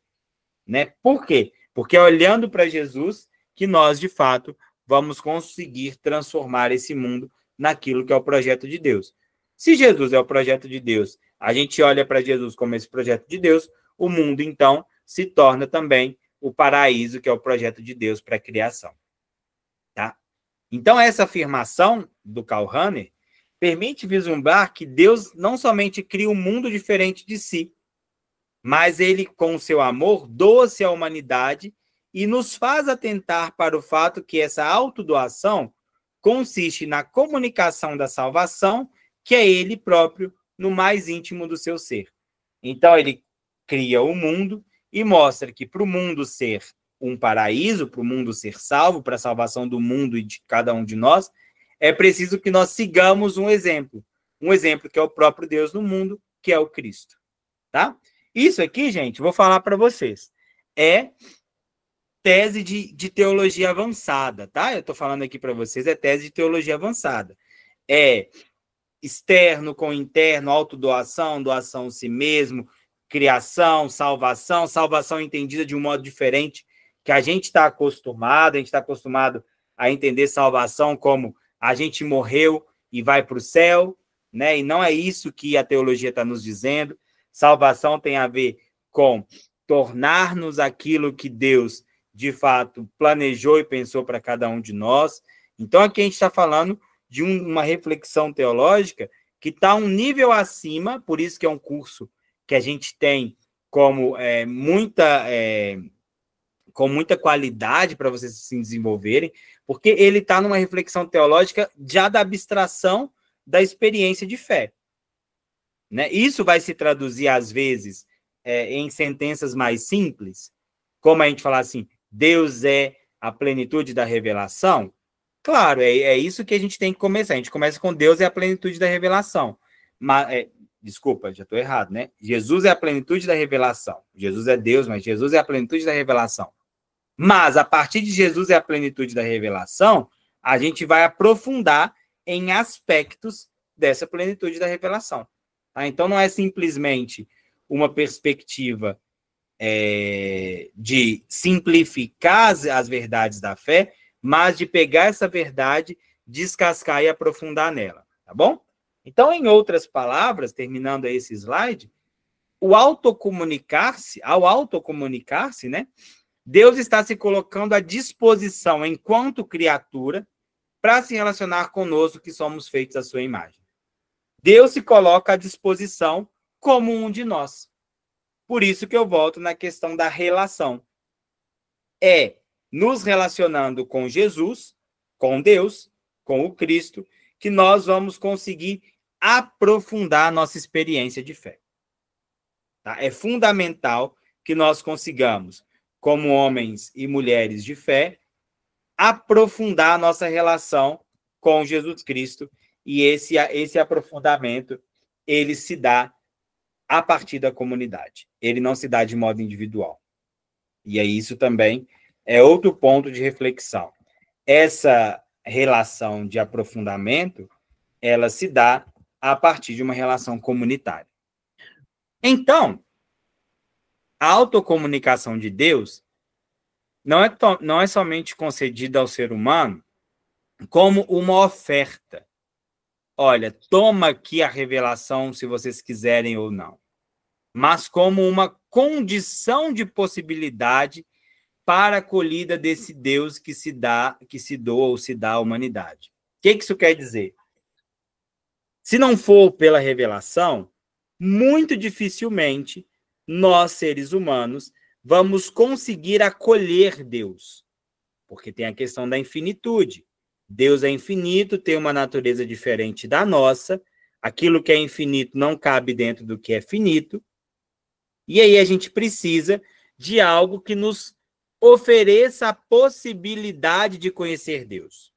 Né? Por quê? Porque olhando para Jesus que nós, de fato, vamos conseguir transformar esse mundo naquilo que é o projeto de Deus. Se Jesus é o projeto de Deus, a gente olha para Jesus como esse projeto de Deus, o mundo, então, se torna também o paraíso, que é o projeto de Deus para a criação. Tá? Então, essa afirmação do Karl Rahner permite vislumbrar que Deus não somente cria um mundo diferente de si, mas ele, com o seu amor, doa-se à humanidade e nos faz atentar para o fato que essa autodoação consiste na comunicação da salvação, que é ele próprio, no mais íntimo do seu ser. Então, ele cria o mundo e mostra que para o mundo ser um paraíso, para o mundo ser salvo, para a salvação do mundo e de cada um de nós, é preciso que nós sigamos um exemplo que é o próprio Deus no mundo, que é o Cristo. Tá? Isso aqui, gente, vou falar para vocês, é tese de teologia avançada, tá? Eu estou falando aqui para vocês, é tese de teologia avançada. É externo com interno, autodoação, doação a si mesmo, criação, salvação entendida de um modo diferente que a gente está acostumado a entender salvação como a gente morreu e vai para o céu, né? E não é isso que a teologia está nos dizendo. Salvação tem a ver com tornar-nos aquilo que Deus, de fato, planejou e pensou para cada um de nós. Então, aqui a gente está falando de uma reflexão teológica que está um nível acima, por isso que é um curso que a gente tem como muita com muita qualidade para vocês se desenvolverem, porque ele está numa reflexão teológica já da abstração da experiência de fé. Né? Isso vai se traduzir, às vezes, em sentenças mais simples, como a gente falar assim, Deus é a plenitude da revelação. Claro, é isso que a gente tem que começar. A gente começa com Deus é a plenitude da revelação. Mas, desculpa, já estou errado, né? Jesus é a plenitude da revelação. Jesus é Deus, mas Jesus é a plenitude da revelação. Mas, a partir de Jesus é a plenitude da revelação, a gente vai aprofundar em aspectos dessa plenitude da revelação. Tá? Então, não é simplesmente uma perspectiva de simplificar as verdades da fé, mas de pegar essa verdade, descascar e aprofundar nela. Tá bom? Então, em outras palavras, terminando aí esse slide, ao autocomunicar-se, né, Deus está se colocando à disposição, enquanto criatura, para se relacionar conosco, que somos feitos à sua imagem. Deus se coloca à disposição como um de nós. Por isso que eu volto na questão da relação. É nos relacionando com Jesus, com Deus, com o Cristo, que nós vamos conseguir aprofundar a nossa experiência de fé. Tá? É fundamental que nós consigamos, como homens e mulheres de fé, aprofundar a nossa relação com Jesus Cristo, e esse aprofundamento, ele se dá a partir da comunidade. Ele não se dá de modo individual. E aí isso também é outro ponto de reflexão. Essa relação de aprofundamento, ela se dá a partir de uma relação comunitária. Então, a autocomunicação de Deus não é somente concedida ao ser humano como uma oferta. Olha, toma aqui a revelação, se vocês quiserem ou não. Mas como uma condição de possibilidade para a acolhida desse Deus que se doa ou se dá à humanidade. O que isso quer dizer? Se não for pela revelação, muito dificilmente nós, seres humanos, vamos conseguir acolher Deus. Porque tem a questão da infinitude. Deus é infinito, tem uma natureza diferente da nossa. Aquilo que é infinito não cabe dentro do que é finito. E aí a gente precisa de algo que nos ofereça a possibilidade de conhecer Deus.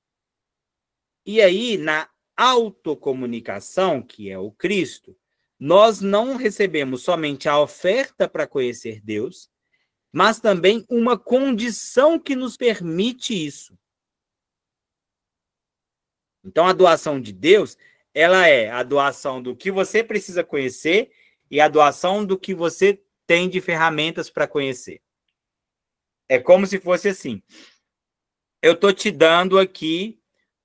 E aí, na autocomunicação, que é o Cristo, nós não recebemos somente a oferta para conhecer Deus, mas também uma condição que nos permite isso. Então, a doação de Deus, ela é a doação do que você precisa conhecer e a doação do que você tem de ferramentas para conhecer. É como se fosse assim. Eu estou te dando aqui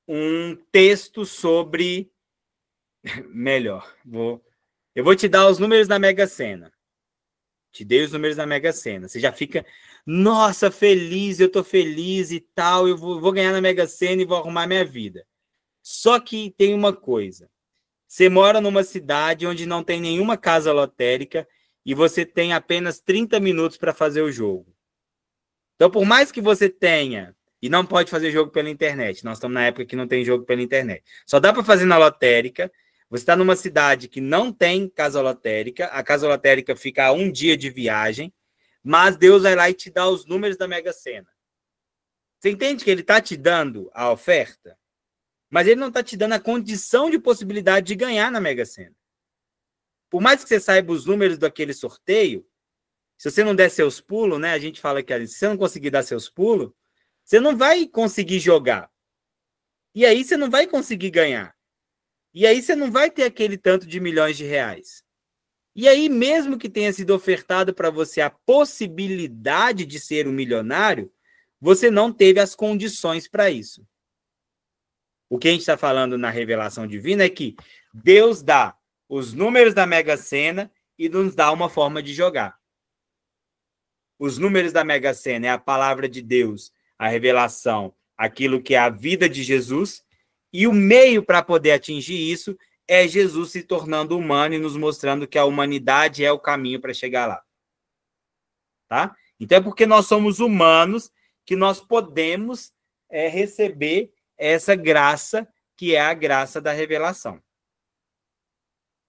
um texto sobre... Melhor, eu vou te dar os números da Mega Sena. Te dei os números da Mega Sena. Você já fica, nossa, feliz, eu estou feliz e tal, eu vou ganhar na Mega Sena e vou arrumar minha vida. Só que tem uma coisa. Você mora numa cidade onde não tem nenhuma casa lotérica e você tem apenas 30 minutos para fazer o jogo. Então, por mais que você tenha, e não pode fazer jogo pela internet, nós estamos na época que não tem jogo pela internet, só dá para fazer na lotérica. Você está numa cidade que não tem casa lotérica, a casa lotérica fica a um dia de viagem, mas Deus vai lá e te dá os números da Mega Sena. Você entende que ele está te dando a oferta? Mas ele não está te dando a condição de possibilidade de ganhar na Mega Sena. Por mais que você saiba os números daquele sorteio, se você não der seus pulos, né? A gente fala que se você não conseguir dar seus pulos, você não vai conseguir jogar. E aí você não vai conseguir ganhar. E aí você não vai ter aquele tanto de milhões de reais. E aí, mesmo que tenha sido ofertado para você a possibilidade de ser um milionário, você não teve as condições para isso. O que a gente está falando na revelação divina é que Deus dá os números da Mega Sena e nos dá uma forma de jogar. Os números da Mega Sena é a palavra de Deus, a revelação, aquilo que é a vida de Jesus, e o meio para poder atingir isso é Jesus se tornando humano e nos mostrando que a humanidade é o caminho para chegar lá. Tá? Então, é porque nós somos humanos que nós podemos receber essa graça, que é a graça da revelação.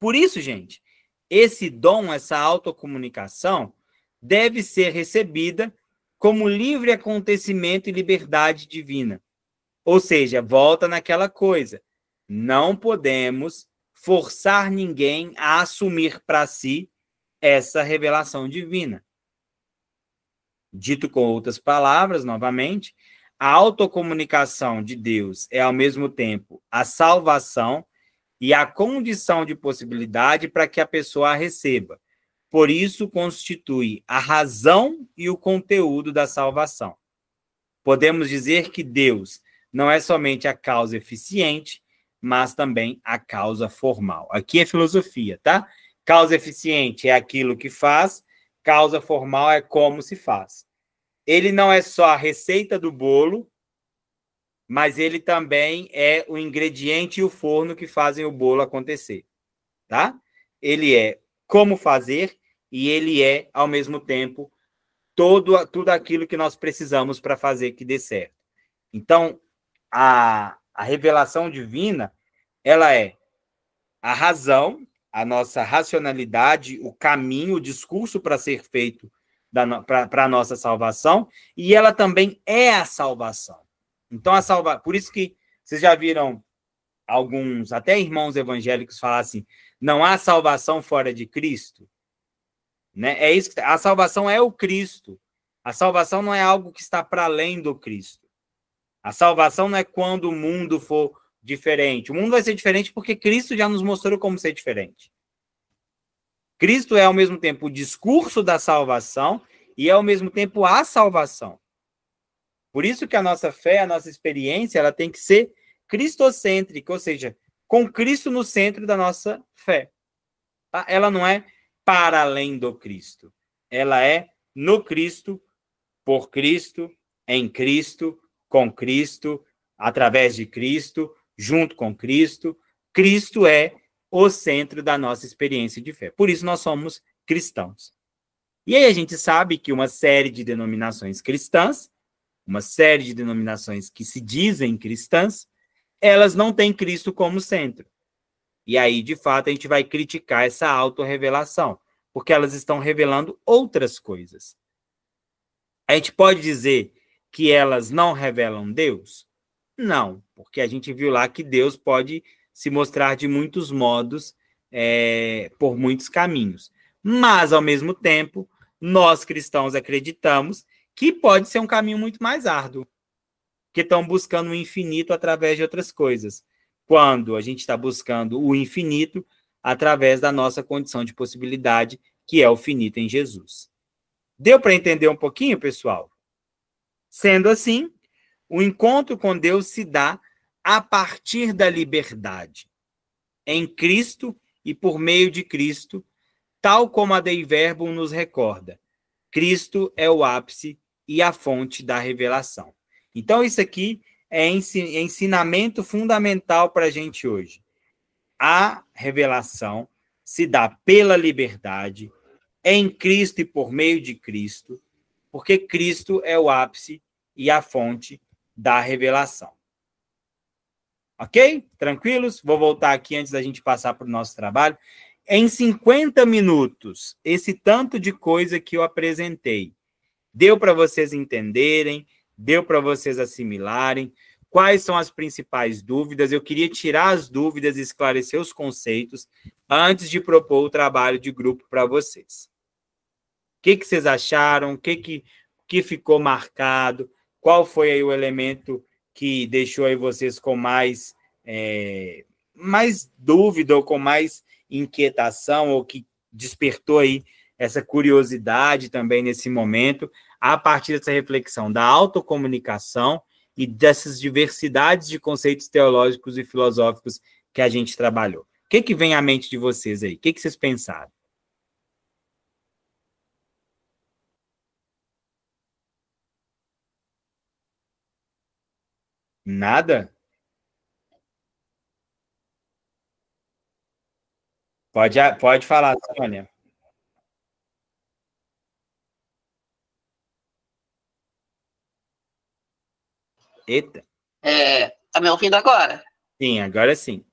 Por isso, gente, esse dom, essa autocomunicação, deve ser recebida como livre acontecimento e liberdade divina. Ou seja, volta naquela coisa. Não podemos forçar ninguém a assumir para si essa revelação divina. Dito com outras palavras, novamente, a autocomunicação de Deus é, ao mesmo tempo, a salvação e a condição de possibilidade para que a pessoa a receba. Por isso, constitui a razão e o conteúdo da salvação. Podemos dizer que Deus não é somente a causa eficiente, mas também a causa formal. Aqui é filosofia, tá? Causa eficiente é aquilo que faz, causa formal é como se faz. Ele não é só a receita do bolo, mas ele também é o ingrediente e o forno que fazem o bolo acontecer, tá? Ele é como fazer e ele é, ao mesmo tempo, tudo aquilo que nós precisamos para fazer que dê certo. Então, a revelação divina, ela é a razão, a nossa racionalidade, o caminho, o discurso para ser feito para a nossa salvação, e ela também é a salvação. Então, por isso que vocês já viram alguns, até irmãos evangélicos, falar assim, não há salvação fora de Cristo. Né? É isso. A salvação é o Cristo. A salvação não é algo que está para além do Cristo. A salvação não é quando o mundo for diferente. O mundo vai ser diferente porque Cristo já nos mostrou como ser diferente. Cristo é, ao mesmo tempo, o discurso da salvação e, ao mesmo tempo, a salvação. Por isso que a nossa fé, a nossa experiência, ela tem que ser cristocêntrica, ou seja, com Cristo no centro da nossa fé. Tá? Ela não é para além do Cristo. Ela é no Cristo, por Cristo, em Cristo, com Cristo, através de Cristo, junto com Cristo. Cristo é o centro da nossa experiência de fé. Por isso nós somos cristãos. E aí a gente sabe que uma série de denominações cristãs, uma série de denominações que se dizem cristãs, elas não têm Cristo como centro. E aí, de fato, a gente vai criticar essa autorrevelação, porque elas estão revelando outras coisas. A gente pode dizer que elas não revelam Deus? Não, porque a gente viu lá que Deus pode se mostrar de muitos modos, por muitos caminhos. Mas, ao mesmo tempo, nós cristãos acreditamos que pode ser um caminho muito mais árduo, que estão buscando o infinito através de outras coisas, quando a gente está buscando o infinito através da nossa condição de possibilidade, que é o finito em Jesus. Deu para entender um pouquinho, pessoal? Sendo assim, o encontro com Deus se dá a partir da liberdade, em Cristo e por meio de Cristo, tal como a Dei Verbum nos recorda. Cristo é o ápice e a fonte da revelação. Então, isso aqui é ensinamento fundamental para a gente hoje. A revelação se dá pela liberdade, em Cristo e por meio de Cristo, porque Cristo é o ápice e a fonte da revelação. Ok? Tranquilos? Vou voltar aqui antes da gente passar para o nosso trabalho. Em 50 minutos, esse tanto de coisa que eu apresentei, deu para vocês entenderem, deu para vocês assimilarem quais são as principais dúvidas. Eu queria tirar as dúvidas e esclarecer os conceitos antes de propor o trabalho de grupo para vocês. O que vocês acharam? O que ficou marcado? Qual foi aí o elemento que deixou aí vocês com mais dúvida ou com mais inquietação, ou que despertou aí essa curiosidade também nesse momento, a partir dessa reflexão da autocomunicação e dessas diversidades de conceitos teológicos e filosóficos que a gente trabalhou. O que vem à mente de vocês aí? O que vocês pensaram? Nada? Pode falar, Sônia. Eita. Tá me ouvindo agora? Sim, agora sim.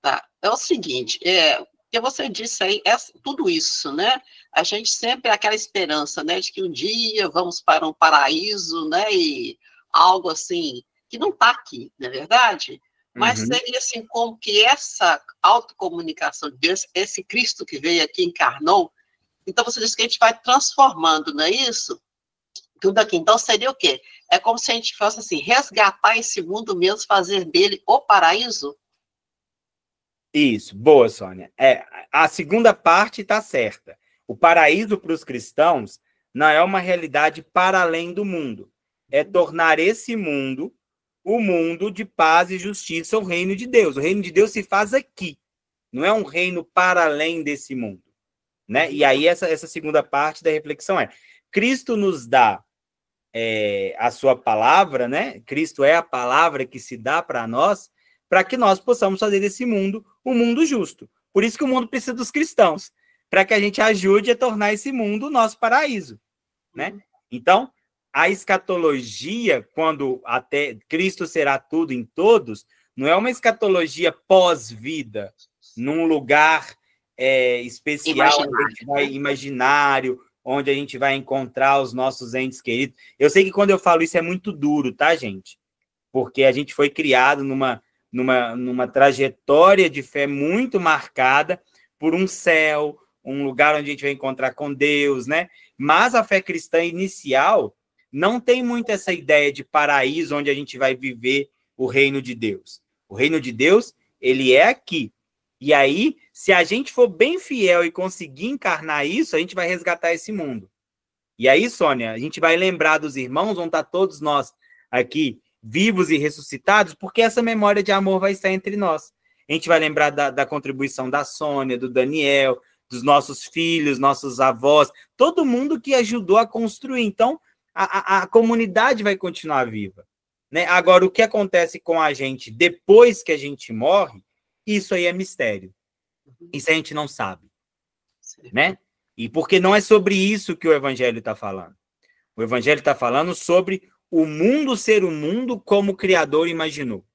Tá. É o seguinte, o que você disse aí, tudo isso, né? A gente sempre aquela esperança, né, de que um dia vamos para um paraíso, né, e algo assim, que não está aqui, não é verdade? Mas seria assim, como que essa autocomunicação de Deus, esse Cristo que veio aqui, encarnou, então você disse que a gente vai transformando, não é isso? Tudo aqui. Então seria o quê? É como se a gente fosse assim, resgatar esse mundo mesmo, fazer dele o paraíso? Isso, boa, Sônia. A segunda parte está certa. O paraíso para os cristãos não é uma realidade para além do mundo. É tornar esse mundo o mundo de paz e justiça, o reino de Deus. O reino de Deus se faz aqui. Não é um reino para além desse mundo. Né? E aí essa segunda parte da reflexão Cristo nos dá a sua palavra, né? Cristo é a palavra que se dá para nós, para que nós possamos fazer desse mundo um mundo justo. Por isso que o mundo precisa dos cristãos, para que a gente ajude a tornar esse mundo o nosso paraíso, né? Então, a escatologia, quando até Cristo será tudo em todos, não é uma escatologia pós-vida, num lugar especial, onde a gente vai imaginário, onde a gente vai encontrar os nossos entes queridos. Eu sei que quando eu falo isso é muito duro, tá, gente? Porque a gente foi criado numa trajetória de fé muito marcada por um céu, um lugar onde a gente vai encontrar com Deus, né? Mas a fé cristã inicial não tem muito essa ideia de paraíso onde a gente vai viver o reino de Deus. O reino de Deus, ele é aqui. E aí, se a gente for bem fiel e conseguir encarnar isso, a gente vai resgatar esse mundo. E aí, Sônia, a gente vai lembrar dos irmãos, vão estar todos nós aqui vivos e ressuscitados, porque essa memória de amor vai estar entre nós. A gente vai lembrar da contribuição da Sônia, do Daniel, dos nossos filhos, nossos avós, todo mundo que ajudou a construir. Então, a comunidade vai continuar viva. Né? Agora, o que acontece com a gente depois que a gente morre, isso aí é mistério. Isso a gente não sabe. Né? E porque não é sobre isso que o Evangelho está falando. O Evangelho está falando sobre o mundo ser o mundo como o Criador imaginou.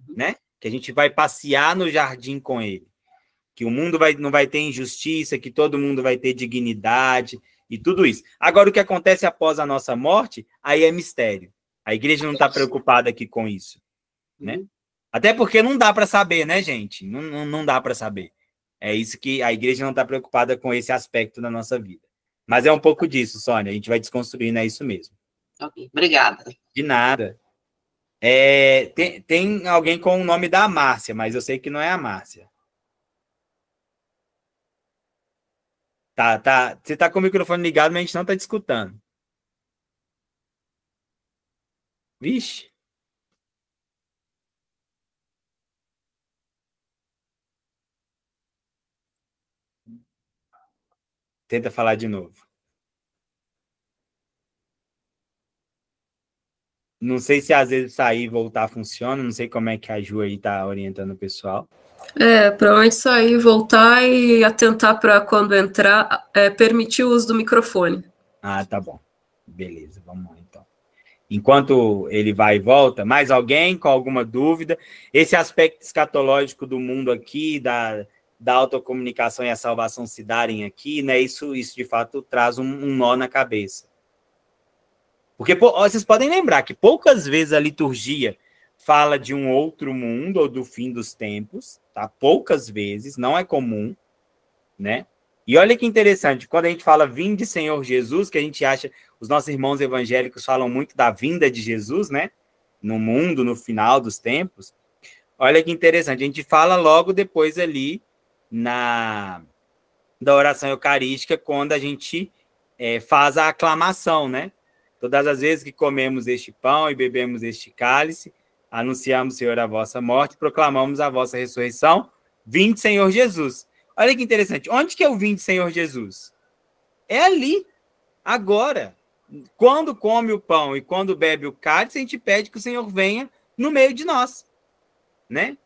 Né? Que a gente vai passear no jardim com ele. Que o mundo não vai ter injustiça, que todo mundo vai ter dignidade e tudo isso. Agora, o que acontece após a nossa morte, aí é mistério. A igreja não está preocupada aqui com isso. Né? Até porque não dá para saber, né, gente? Não dá para saber. É isso que a igreja não está preocupada com esse aspecto da nossa vida. Mas é um pouco disso, Sônia. A gente vai desconstruindo, é isso mesmo. Ok, obrigada. De nada. Tem alguém com o nome da Márcia, mas eu sei que não é a Márcia. Tá. Você tá com o microfone ligado, mas a gente não tá te escutando. Vixe. Tenta falar de novo. Não sei se às vezes sair e voltar funciona, não sei como é que a Ju aí tá orientando o pessoal. Provavelmente sair, voltar e atentar para quando entrar, permitir o uso do microfone. Ah, tá bom. Beleza, vamos lá então. Enquanto ele vai e volta, mais alguém com alguma dúvida? Esse aspecto escatológico do mundo aqui, da autocomunicação e a salvação se darem aqui, né? Isso de fato traz um nó na cabeça. Porque vocês podem lembrar que poucas vezes a liturgia fala de um outro mundo ou do fim dos tempos, tá? Poucas vezes, não é comum, né? E olha que interessante, quando a gente fala vinde Senhor Jesus, que a gente acha, os nossos irmãos evangélicos falam muito da vinda de Jesus, né? No mundo, no final dos tempos. Olha que interessante, a gente fala logo depois ali da oração eucarística, quando a gente faz a aclamação, né? Todas as vezes que comemos este pão e bebemos este cálice, anunciamos, Senhor, a vossa morte, proclamamos a vossa ressurreição. Vinde, Senhor Jesus. Olha que interessante. Onde que é o vinde, Senhor Jesus? É ali, agora. Quando come o pão e quando bebe o cálice, a gente pede que o Senhor venha no meio de nós, né?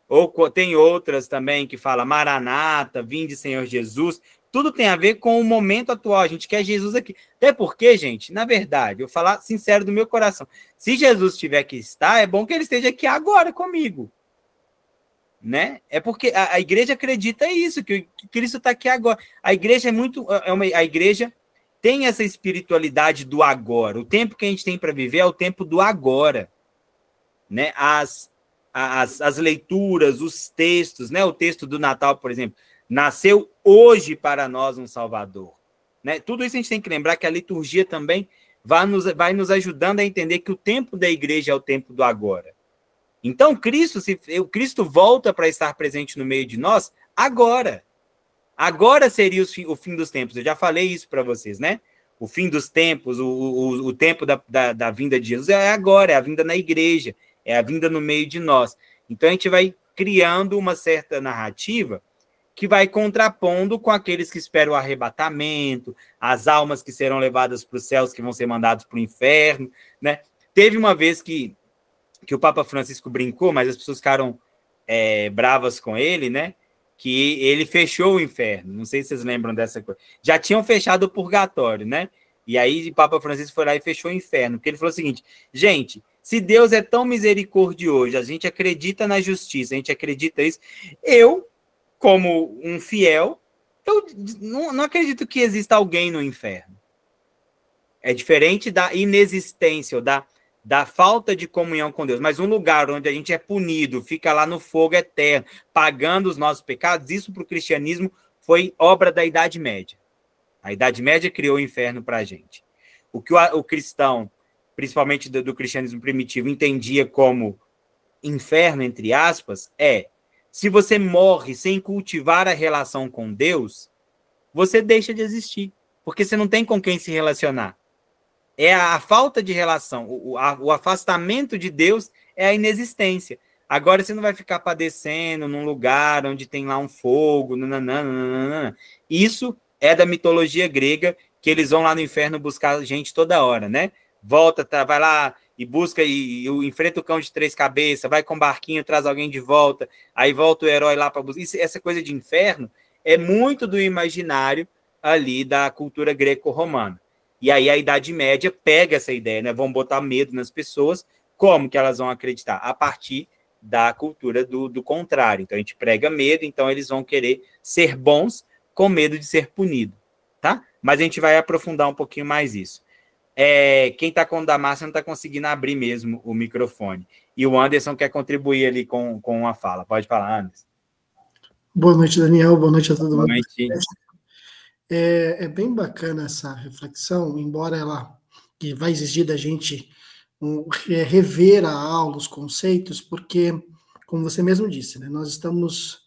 Ou tem outras também que falam Maranata, vinde, Senhor Jesus. tudo tem a ver com o momento atual. A gente quer Jesus aqui. Até porque, gente, na verdade, eu vou falar sincero do meu coração. Se Jesus tiver que estar, é bom que ele esteja aqui agora comigo. Né? É porque a igreja acredita isso, que Cristo está aqui agora. A igreja a igreja tem essa espiritualidade do agora. O tempo que a gente tem para viver é o tempo do agora. Né? As leituras, os textos, né? O texto do Natal, por exemplo, nasceu hoje para nós um Salvador. Né? Tudo isso a gente tem que lembrar que a liturgia também vai nos ajudando a entender que o tempo da igreja é o tempo do agora. Então, Cristo volta para estar presente no meio de nós agora. Agora seria o fim dos tempos. Eu já falei isso para vocês, né? O fim dos tempos, o tempo da vinda de Jesus é agora, é a vinda na igreja, é a vinda no meio de nós. Então, a gente vai criando uma certa narrativa que vai contrapondo com aqueles que esperam o arrebatamento, as almas que serão levadas para os céus, que vão ser mandados para o inferno, né? Teve uma vez que o Papa Francisco brincou, mas as pessoas ficaram bravas com ele, né? Que ele fechou o inferno. Não sei se vocês lembram dessa coisa. Já tinham fechado o purgatório, né? E aí o Papa Francisco foi lá e fechou o inferno. Porque ele falou o seguinte, gente, se Deus é tão misericordioso, a gente acredita na justiça, a gente acredita nisso, eu, como um fiel, eu não acredito que exista alguém no inferno. É diferente da inexistência, ou da falta de comunhão com Deus, mas um lugar onde a gente é punido, fica lá no fogo eterno, pagando os nossos pecados, isso para o cristianismo foi obra da Idade Média. A Idade Média criou o inferno para a gente. O que o cristão, principalmente do cristianismo primitivo, entendia como inferno, entre aspas, se você morre sem cultivar a relação com Deus, você deixa de existir, porque você não tem com quem se relacionar. É a falta de relação, o afastamento de Deus é a inexistência. Agora você não vai ficar padecendo num lugar onde tem lá um fogo, nananana. Isso é da mitologia grega, que eles vão lá no inferno buscar gente toda hora, né? Volta, vai lá e busca, e enfrenta o cão de 3 cabeças, vai com barquinho, traz alguém de volta, aí volta o herói lá para buscar. Essa coisa de inferno é muito do imaginário ali da cultura greco-romana. E aí a Idade Média pega essa ideia, né? Vão botar medo nas pessoas. Como que elas vão acreditar? A partir da cultura do contrário. Então a gente prega medo, então eles vão querer ser bons com medo de ser punido, tá? Mas a gente vai aprofundar um pouquinho mais isso. Quem está com o da Márcia não está conseguindo abrir mesmo o microfone. E o Anderson quer contribuir ali com a fala. Pode falar, Anderson. Boa noite, Daniel. Boa noite a todo mundo. Boa noite. É bem bacana essa reflexão, embora ela que vai exigir da gente rever a aula, os conceitos, porque, como você mesmo disse, né, nós estamos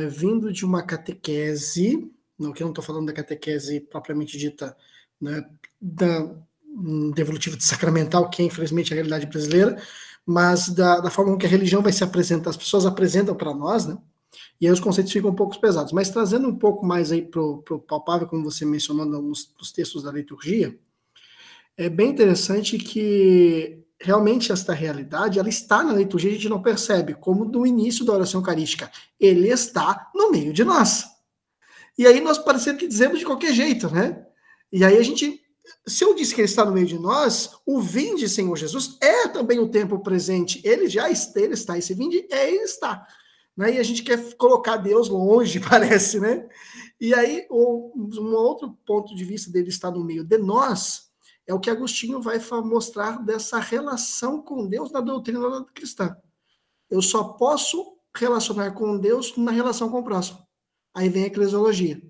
vindo de uma catequese, não que eu não estou falando da catequese propriamente dita, né, da devolutiva de sacramental, que é infelizmente a realidade brasileira, mas da forma como que a religião vai se apresentar, as pessoas apresentam para nós, né? E aí os conceitos ficam um pouco pesados. Mas trazendo um pouco mais aí para o palpável, como você mencionou nos textos da liturgia, é bem interessante que realmente esta realidade, ela está na liturgia, a gente não percebe, como no início da oração eucarística. Ele está no meio de nós. E aí nós parecemos que dizemos de qualquer jeito, né? E aí a gente, se eu disse que ele está no meio de nós, o vinde, Senhor Jesus, é também o tempo presente. Ele já está, ele está. Esse vinde ele está. Né? E a gente quer colocar Deus longe, parece, né? E aí, um outro ponto de vista dele estar no meio de nós é o que Agostinho vai mostrar dessa relação com Deus na doutrina cristã. Eu só posso relacionar com Deus na relação com o próximo. Aí vem a eclesiologia.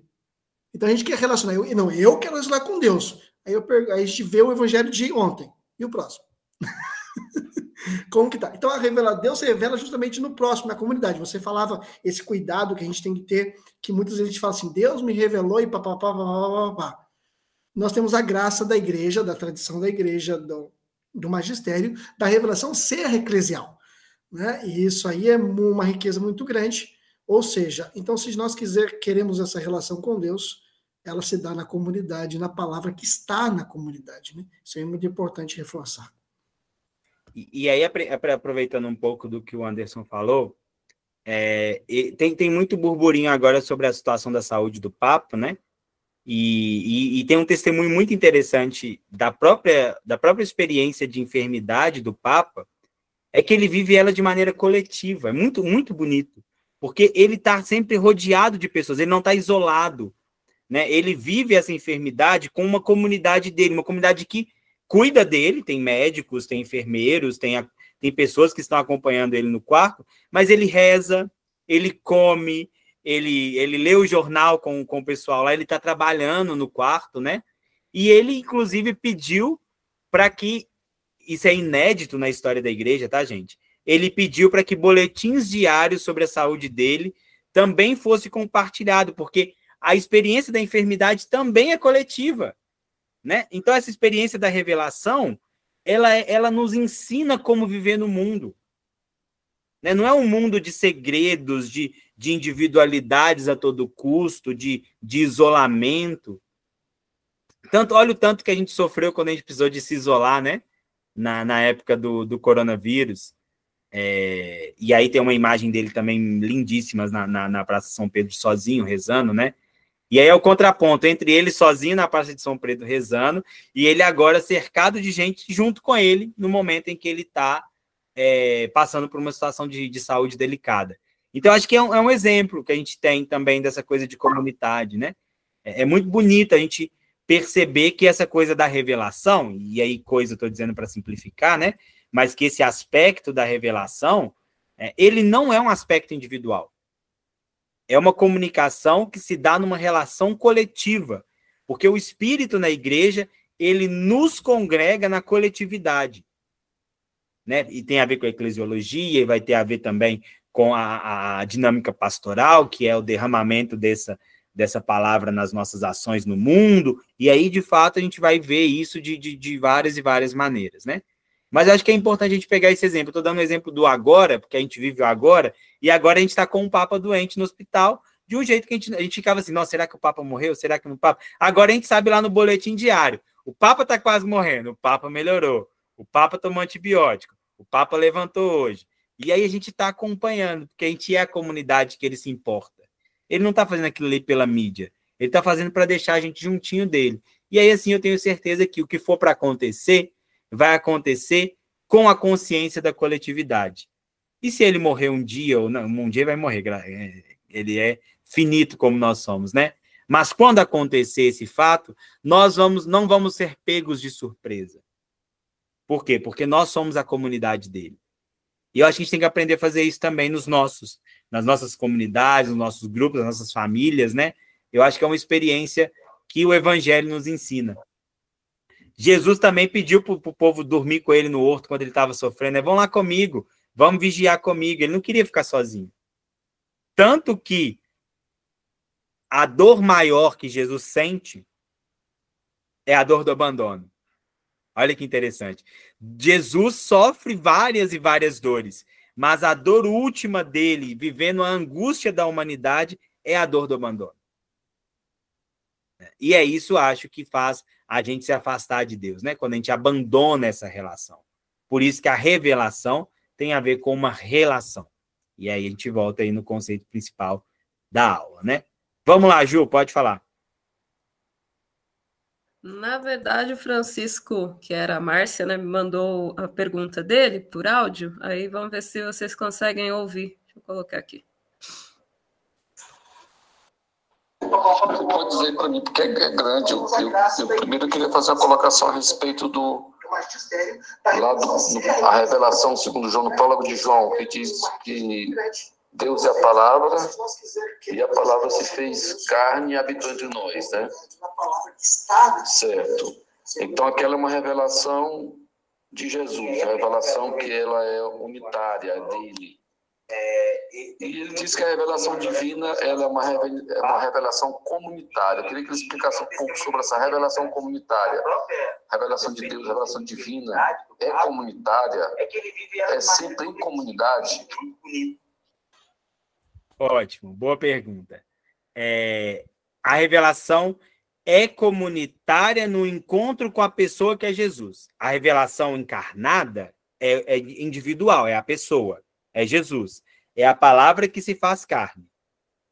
Então a gente quer relacionar, eu quero relacionar com Deus. Aí a gente vê o evangelho de ontem. E o próximo? Como que tá? Então Deus se revela justamente no próximo, na comunidade. Você falava esse cuidado que a gente tem que ter, que muitas vezes a gente fala assim, Deus me revelou e papapá. Nós temos a graça da igreja, da tradição da igreja, do magistério, da revelação ser eclesial. Né? E isso aí é uma riqueza muito grande. Ou seja, então se nós queremos essa relação com Deus, ela se dá na comunidade, na palavra que está na comunidade. Né? Isso é muito importante reforçar. E aí, aproveitando um pouco do que o Anderson falou, Tem muito burburinho agora sobre a situação da saúde do Papa, né? E tem um testemunho muito interessante da própria experiência de enfermidade do Papa, é que ele vive ela de maneira coletiva. É muito, muito bonito, porque ele está sempre rodeado de pessoas, ele não está isolado, né? Ele vive essa enfermidade com uma comunidade dele, uma comunidade que cuida dele, tem médicos, tem enfermeiros, tem pessoas que estão acompanhando ele no quarto, mas ele reza, ele come, ele lê o jornal com o pessoal lá, ele está trabalhando no quarto, né? E ele, inclusive, pediu para que, isso é inédito na história da igreja, tá, gente? Ele pediu para que boletins diários sobre a saúde dele também fosse compartilhado, porque a experiência da enfermidade também é coletiva, né? Então, essa experiência da revelação, ela nos ensina como viver no mundo, né? Não é um mundo de segredos, de individualidades a todo custo, de isolamento. Olha o tanto que a gente sofreu quando a gente precisou de se isolar, né? Na época do coronavírus. E aí tem uma imagem dele também lindíssima na Praça São Pedro, sozinho, rezando, né? E aí é o contraponto entre ele sozinho na Praça de São Pedro rezando e ele agora cercado de gente junto com ele no momento em que ele está passando por uma situação de saúde delicada. Então, acho que é um exemplo que a gente tem também dessa coisa de comunidade, né? É muito bonito a gente perceber que essa coisa da revelação, e aí coisa eu estou dizendo para simplificar, né? Mas que esse aspecto da revelação, ele não é um aspecto individual. É uma comunicação que se dá numa relação coletiva, porque o Espírito na igreja, ele nos congrega na coletividade, né? E tem a ver com a eclesiologia, e vai ter a ver também com a dinâmica pastoral, que é o derramamento dessa palavra nas nossas ações no mundo, e aí, de fato, a gente vai ver isso de várias e várias maneiras, né? Mas acho que é importante a gente pegar esse exemplo. Estou dando um exemplo do agora, porque a gente vive o agora, e agora a gente está com um Papa doente no hospital, de um jeito que a gente ficava assim, nossa, será que o Papa morreu? Será que não o Papa? Agora a gente sabe lá no boletim diário, o Papa está quase morrendo, o Papa melhorou, o Papa tomou antibiótico, o Papa levantou hoje. E aí a gente está acompanhando, porque a gente é a comunidade que ele se importa. Ele não está fazendo aquilo ali pela mídia, ele está fazendo para deixar a gente juntinho dele. E aí, assim, eu tenho certeza que o que for para acontecer, vai acontecer com a consciência da coletividade. E se ele morrer um dia, ou não, um dia vai morrer, ele é finito como nós somos, né? Mas quando acontecer esse fato, nós não vamos ser pegos de surpresa. Por quê? Porque nós somos a comunidade dele. E eu acho que a gente tem que aprender a fazer isso também nas nossas comunidades, nos nossos grupos, nas nossas famílias, né? Eu acho que é uma experiência que o Evangelho nos ensina. Jesus também pediu para o povo dormir com ele no horto quando ele estava sofrendo. Vão lá comigo, vamos vigiar comigo. Ele não queria ficar sozinho. Tanto que a dor maior que Jesus sente é a dor do abandono. Olha que interessante. Jesus sofre várias e várias dores, mas a dor última dele, vivendo a angústia da humanidade, é a dor do abandono. E é isso, acho, que faz a gente se afastar de Deus, né? Quando a gente abandona essa relação. Por isso que a revelação tem a ver com uma relação. E aí a gente volta aí no conceito principal da aula, né? Vamos lá, Ju, pode falar. Na verdade, o Francisco, que era a Márcia, né, me mandou a pergunta dele por áudio. Aí vamos ver se vocês conseguem ouvir. Deixa eu colocar aqui. Você pode dizer para mim, porque é grande. Eu primeiro queria fazer uma colocação a respeito a revelação segundo João, no prólogo de João, que diz que Deus é a palavra e a palavra se fez carne e habitou entre nós, né? Certo. Então aquela é uma revelação de Jesus, a revelação que ela é unitária dele. E ele diz que a revelação divina ela é uma revelação comunitária. Eu queria que ele explicasse um pouco sobre essa revelação comunitária. A revelação de Deus, a revelação divina é comunitária? É sempre em comunidade? Ótimo, boa pergunta. A revelação é comunitária no encontro com a pessoa que é Jesus. A revelação encarnada é individual, é a pessoa. É Jesus. é a palavra que se faz carne.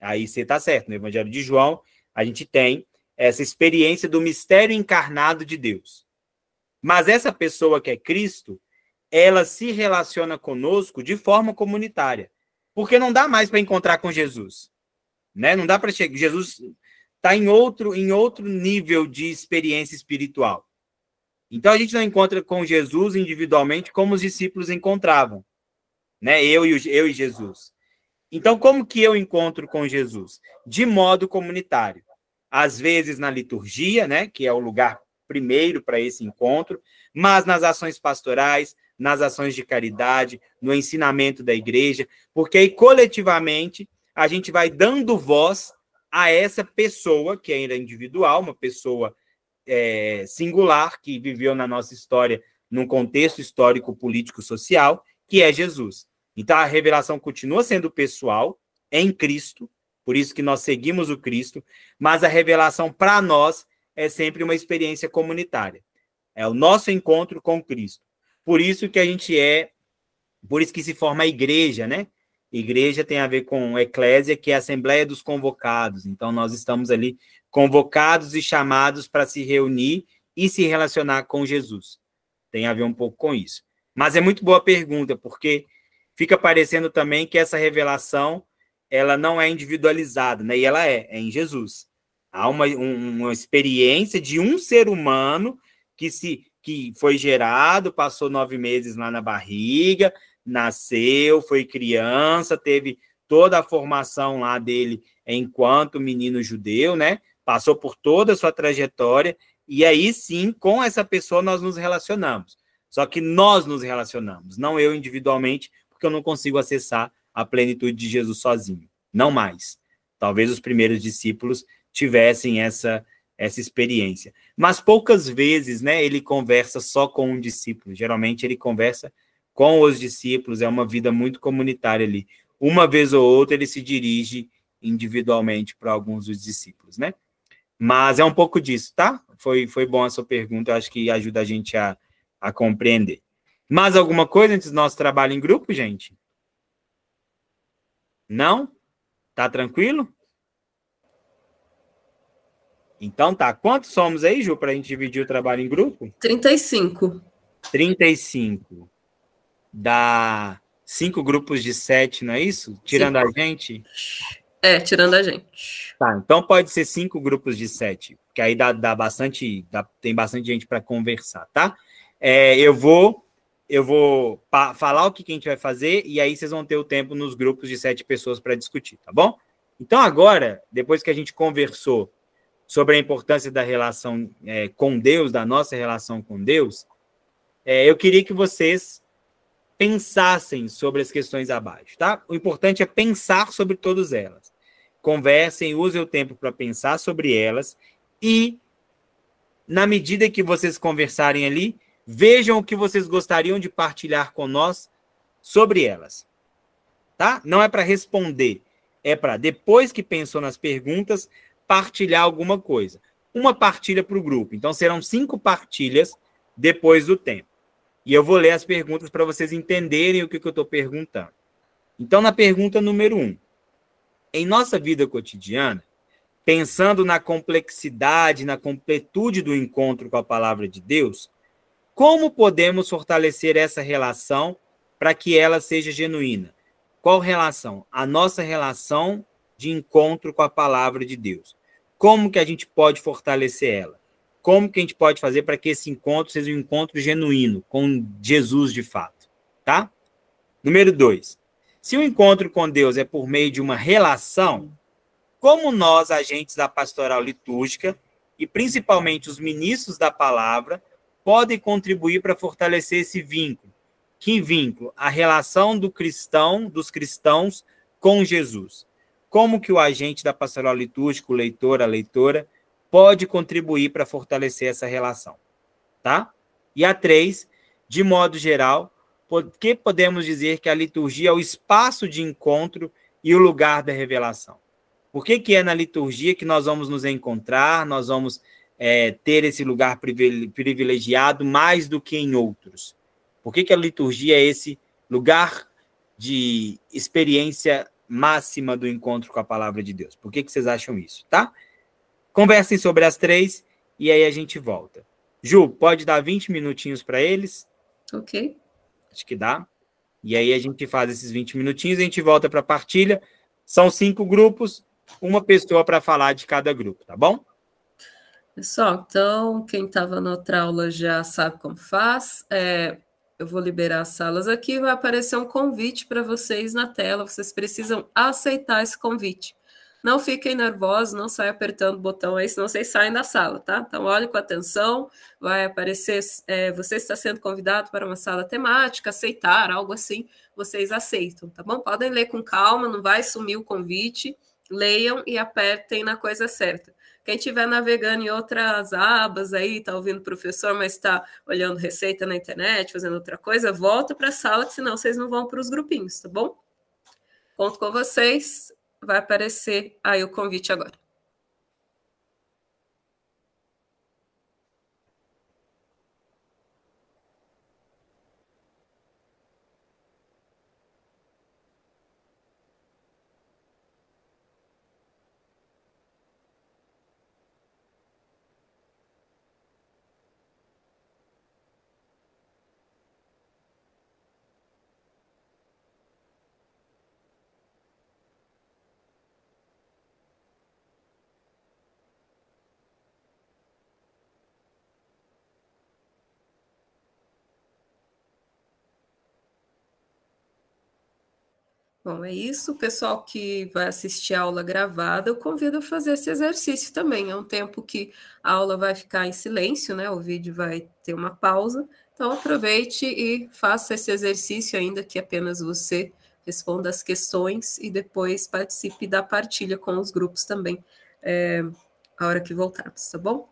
Aí você está certo, no Evangelho de João, a gente tem essa experiência do mistério encarnado de Deus. Mas essa pessoa que é Cristo, ela se relaciona conosco de forma comunitária. Porque não dá mais para encontrar com Jesus. Né? Não dá para chegar. Jesus está em outro nível de experiência espiritual. Então a gente não encontra com Jesus individualmente como os discípulos encontravam. Né? Eu e Jesus. Então, como que eu encontro com Jesus? De modo comunitário. Às vezes na liturgia, né, que é o lugar primeiro para esse encontro, mas nas ações pastorais, nas ações de caridade, no ensinamento da igreja, porque aí coletivamente a gente vai dando voz a essa pessoa que ainda é individual, uma pessoa singular, que viveu na nossa história num contexto histórico, político, social, que é Jesus. Então, a revelação continua sendo pessoal, em Cristo, por isso que nós seguimos o Cristo, mas a revelação para nós é sempre uma experiência comunitária. É o nosso encontro com Cristo. Por isso que por isso que se forma a igreja, né? Igreja tem a ver com eclésia, que é a Assembleia dos Convocados. Então, nós estamos ali convocados e chamados para se reunir e se relacionar com Jesus. Tem a ver um pouco com isso. Mas é muito boa pergunta, porque fica parecendo também que essa revelação ela não é individualizada, né? E ela é em Jesus. Há uma experiência de um ser humano que foi gerado, passou 9 meses lá na barriga, nasceu, foi criança, teve toda a formação lá dele enquanto menino judeu, né? Passou por toda a sua trajetória, e aí sim, com essa pessoa nós nos relacionamos. Só que nós nos relacionamos, não eu individualmente, porque eu não consigo acessar a plenitude de Jesus sozinho. Não mais. Talvez os primeiros discípulos tivessem essa experiência. Mas poucas vezes, né, ele conversa só com um discípulo. Geralmente ele conversa com os discípulos, é uma vida muito comunitária ali. Uma vez ou outra ele se dirige individualmente para alguns dos discípulos, né? Mas é um pouco disso, tá? Foi bom a sua pergunta, eu acho que ajuda a gente a compreender. Mais alguma coisa antes do nosso trabalho em grupo, gente? Não? Tá tranquilo? Então tá. Quantos somos aí, Ju, para a gente dividir o trabalho em grupo? 35. 35. Dá 5 grupos de 7, não é isso? Tirando a gente? Tirando a gente. Tá, então pode ser 5 grupos de 7, que aí tem bastante gente para conversar, tá? Eu vou falar o que a gente vai fazer e aí vocês vão ter o tempo nos grupos de 7 pessoas para discutir, tá bom? Então agora, depois que a gente conversou sobre a importância da relação com Deus, da nossa relação com Deus, eu queria que vocês pensassem sobre as questões abaixo, tá? O importante é pensar sobre todas elas. Conversem, usem o tempo para pensar sobre elas e, na medida que vocês conversarem ali, vejam o que vocês gostariam de partilhar com nós sobre elas, tá? Não é para responder, é para, depois que pensou nas perguntas, partilhar alguma coisa. Uma partilha para o grupo. Então, serão 5 partilhas depois do tempo. E eu vou ler as perguntas para vocês entenderem o que eu estou perguntando. Então, na pergunta número 1. Em nossa vida cotidiana, pensando na complexidade, na completude do encontro com a palavra de Deus, como podemos fortalecer essa relação para que ela seja genuína? Qual relação? A nossa relação de encontro com a palavra de Deus. Como que a gente pode fortalecer ela? Como que a gente pode fazer para que esse encontro seja um encontro genuíno, com Jesus de fato, tá? Número 2. Se o encontro com Deus é por meio de uma relação, como nós, agentes da pastoral litúrgica, e principalmente os ministros da palavra, podem contribuir para fortalecer esse vínculo? Que vínculo? A relação dos cristãos com Jesus. Como que o agente da pastoral litúrgica, o leitor, a leitora, pode contribuir para fortalecer essa relação, tá? E a 3, de modo geral, por que podemos dizer que a liturgia é o espaço de encontro e o lugar da revelação? Por que é na liturgia que nós vamos nos encontrar, nós vamos ter esse lugar privilegiado mais do que em outros? Por que a liturgia é esse lugar de experiência máxima do encontro com a palavra de Deus. Por que vocês acham isso, tá? Conversem sobre as 3 e aí a gente volta. Ju, pode dar 20 minutinhos para eles? Ok. Acho que dá. E aí a gente faz esses 20 minutinhos e a gente volta para a partilha. São 5 grupos, uma pessoa para falar de cada grupo, tá bom? Pessoal, então, quem estava na outra aula já sabe como faz. Eu vou liberar as salas aqui, vai aparecer um convite para vocês na tela, vocês precisam aceitar esse convite. Não fiquem nervosos, não saiam apertando o botão aí, senão vocês saem da sala, tá? Então, olhem com atenção, vai aparecer, você está sendo convidado para uma sala temática, aceitar, algo assim, vocês aceitam, tá bom? Podem ler com calma, não vai sumir o convite, leiam e apertem na coisa certa. Quem estiver navegando em outras abas aí, está ouvindo o professor, mas está olhando receita na internet, fazendo outra coisa, volta para a sala, que senão vocês não vão para os grupinhos, tá bom? Conto com vocês, vai aparecer aí o convite agora. Bom, é isso. O pessoal que vai assistir a aula gravada, eu convido a fazer esse exercício também. É um tempo que a aula vai ficar em silêncio, né? O vídeo vai ter uma pausa. Então, aproveite e faça esse exercício, ainda que apenas você responda as questões e depois participe da partilha com os grupos também, a hora que voltarmos, tá bom?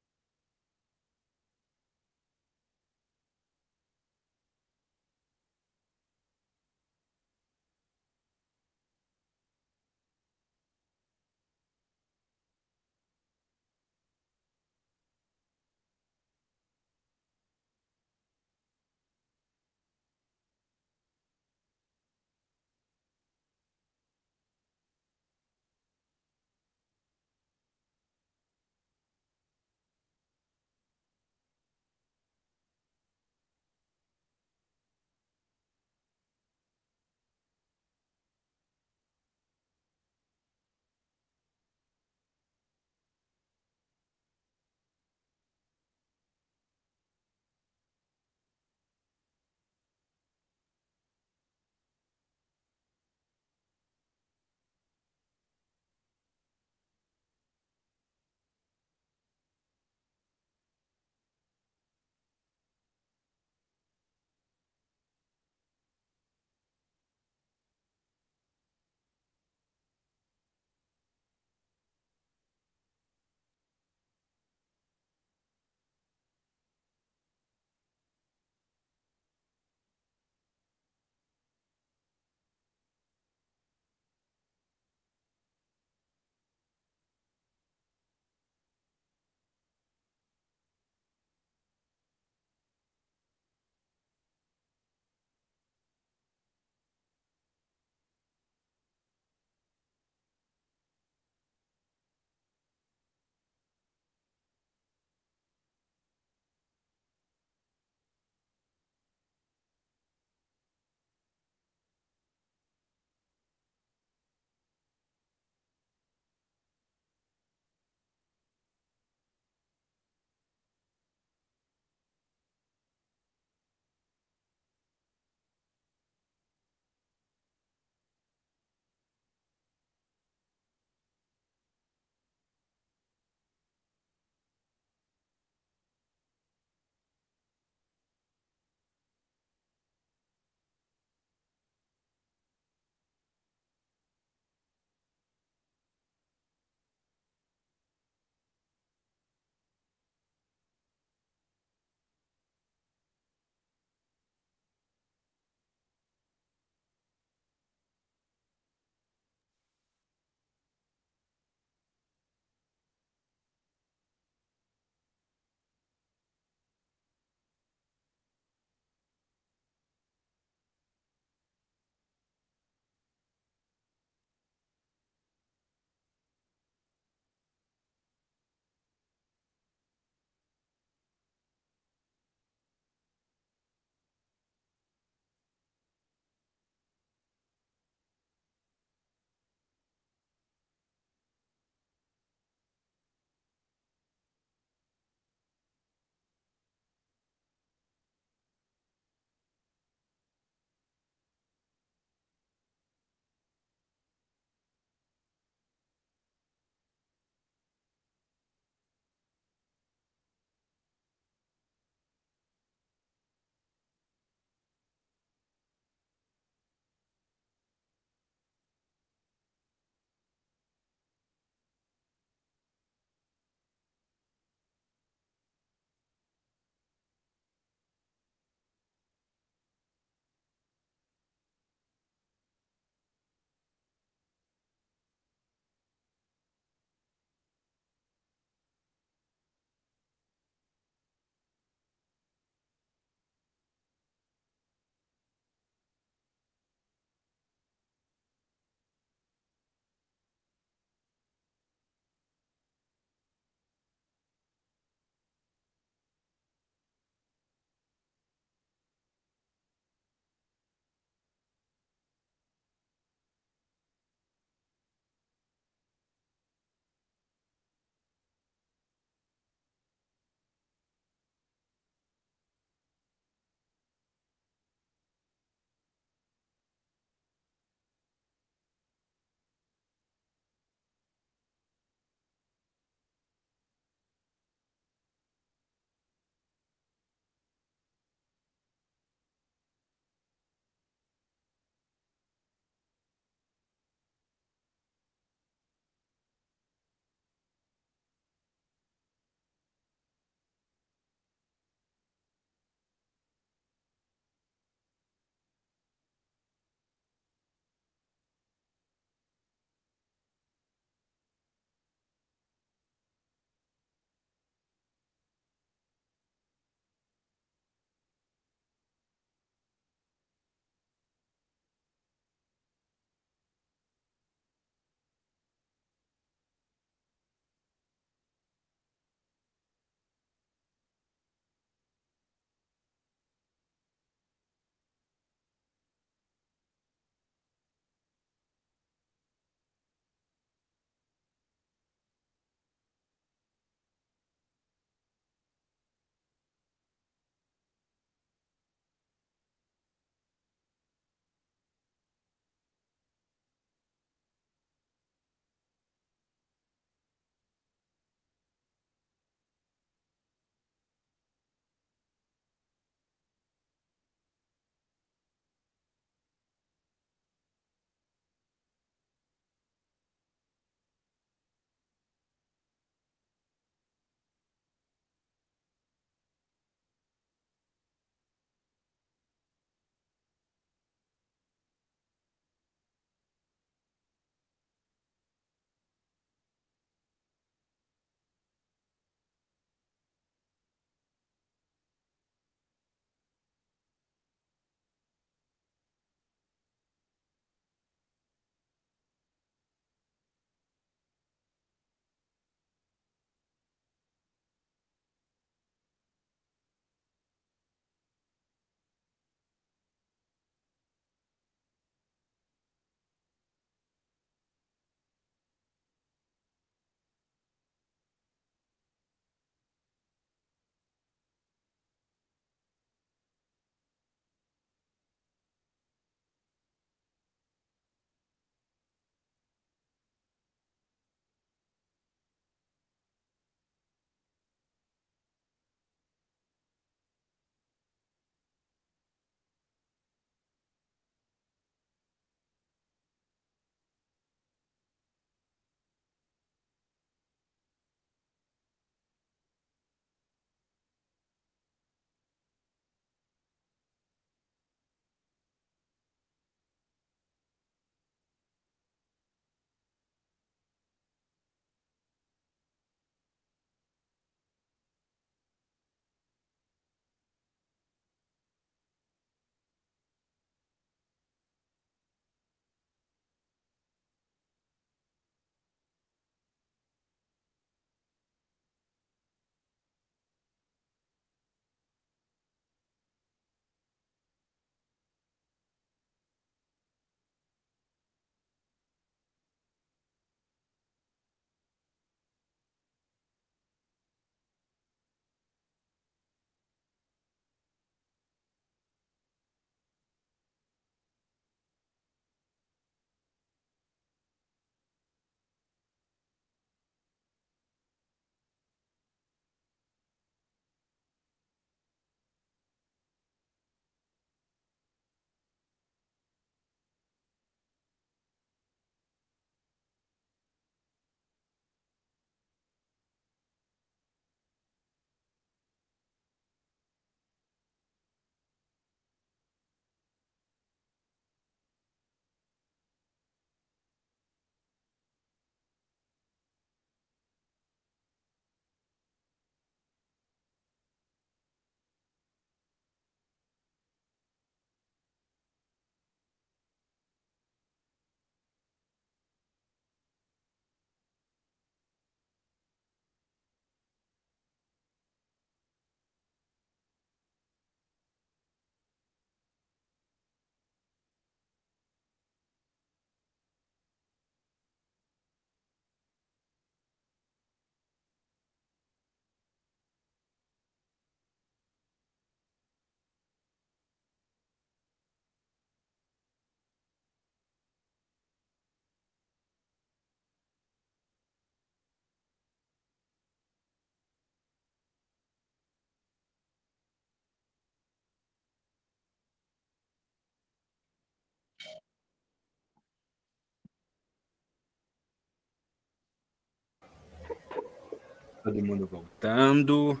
todo mundo voltando.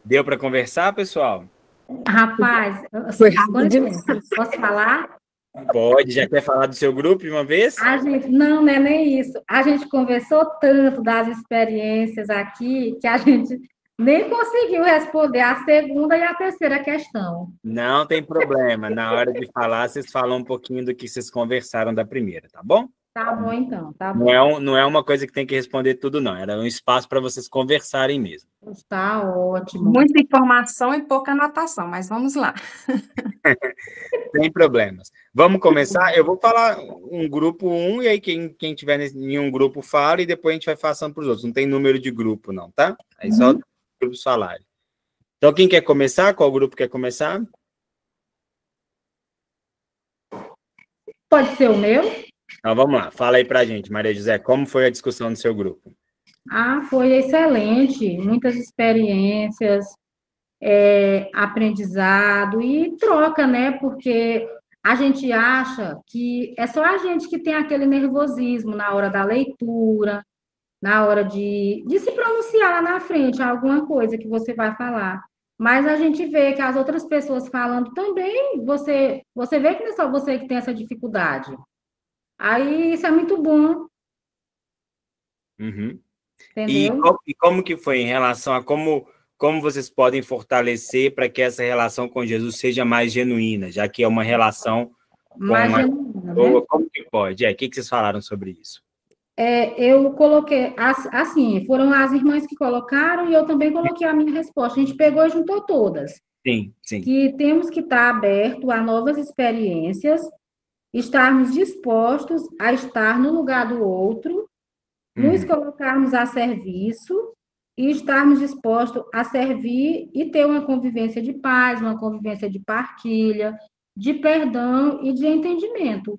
Deu para conversar, pessoal? Rapaz, posso falar? Pode, já quer falar do seu grupo de uma vez? Não, não é nem isso. A gente conversou tanto das experiências aqui que a gente nem conseguiu responder a segunda e a terceira questão. Não tem problema. Na hora de falar, vocês falam um pouquinho do que vocês conversaram da primeira, tá bom? Tá bom, então. Tá bom. Não é uma coisa que tem que responder tudo, não. Era um espaço para vocês conversarem mesmo. Tá ótimo. Muita informação e pouca anotação, mas vamos lá. Sem problemas. Vamos começar? Eu vou falar um grupo 1, e aí quem tiver em um grupo fala, e depois a gente vai passando para os outros. Não tem número de grupo, não, tá? Aí só os grupos falarem. Então, quem quer começar? Qual grupo quer começar? Pode ser o meu? Então, vamos lá. Fala aí pra gente, Maria José, como foi a discussão do seu grupo? Foi excelente. Muitas experiências, aprendizado e troca, né? Porque a gente acha que é só a gente que tem aquele nervosismo na hora da leitura, na hora de se pronunciar lá na frente, alguma coisa que você vai falar. Mas a gente vê que as outras pessoas falando também, você vê que não é só você que tem essa dificuldade. Aí isso é muito bom. Uhum. Entendeu? E como que foi em relação a como vocês podem fortalecer para que essa relação com Jesus seja mais genuína, já que é uma relação mais com genuína, pessoa, né? como que pode? O que vocês falaram sobre isso? Eu coloquei, assim, foram as irmãs que colocaram e eu também coloquei a minha resposta. A gente pegou e juntou todas. Sim, sim. Que temos que estar aberto a novas experiências, estarmos dispostos a estar no lugar do outro, nos colocarmos a serviço e estarmos dispostos a servir e ter uma convivência de paz, uma convivência de partilha, de perdão e de entendimento.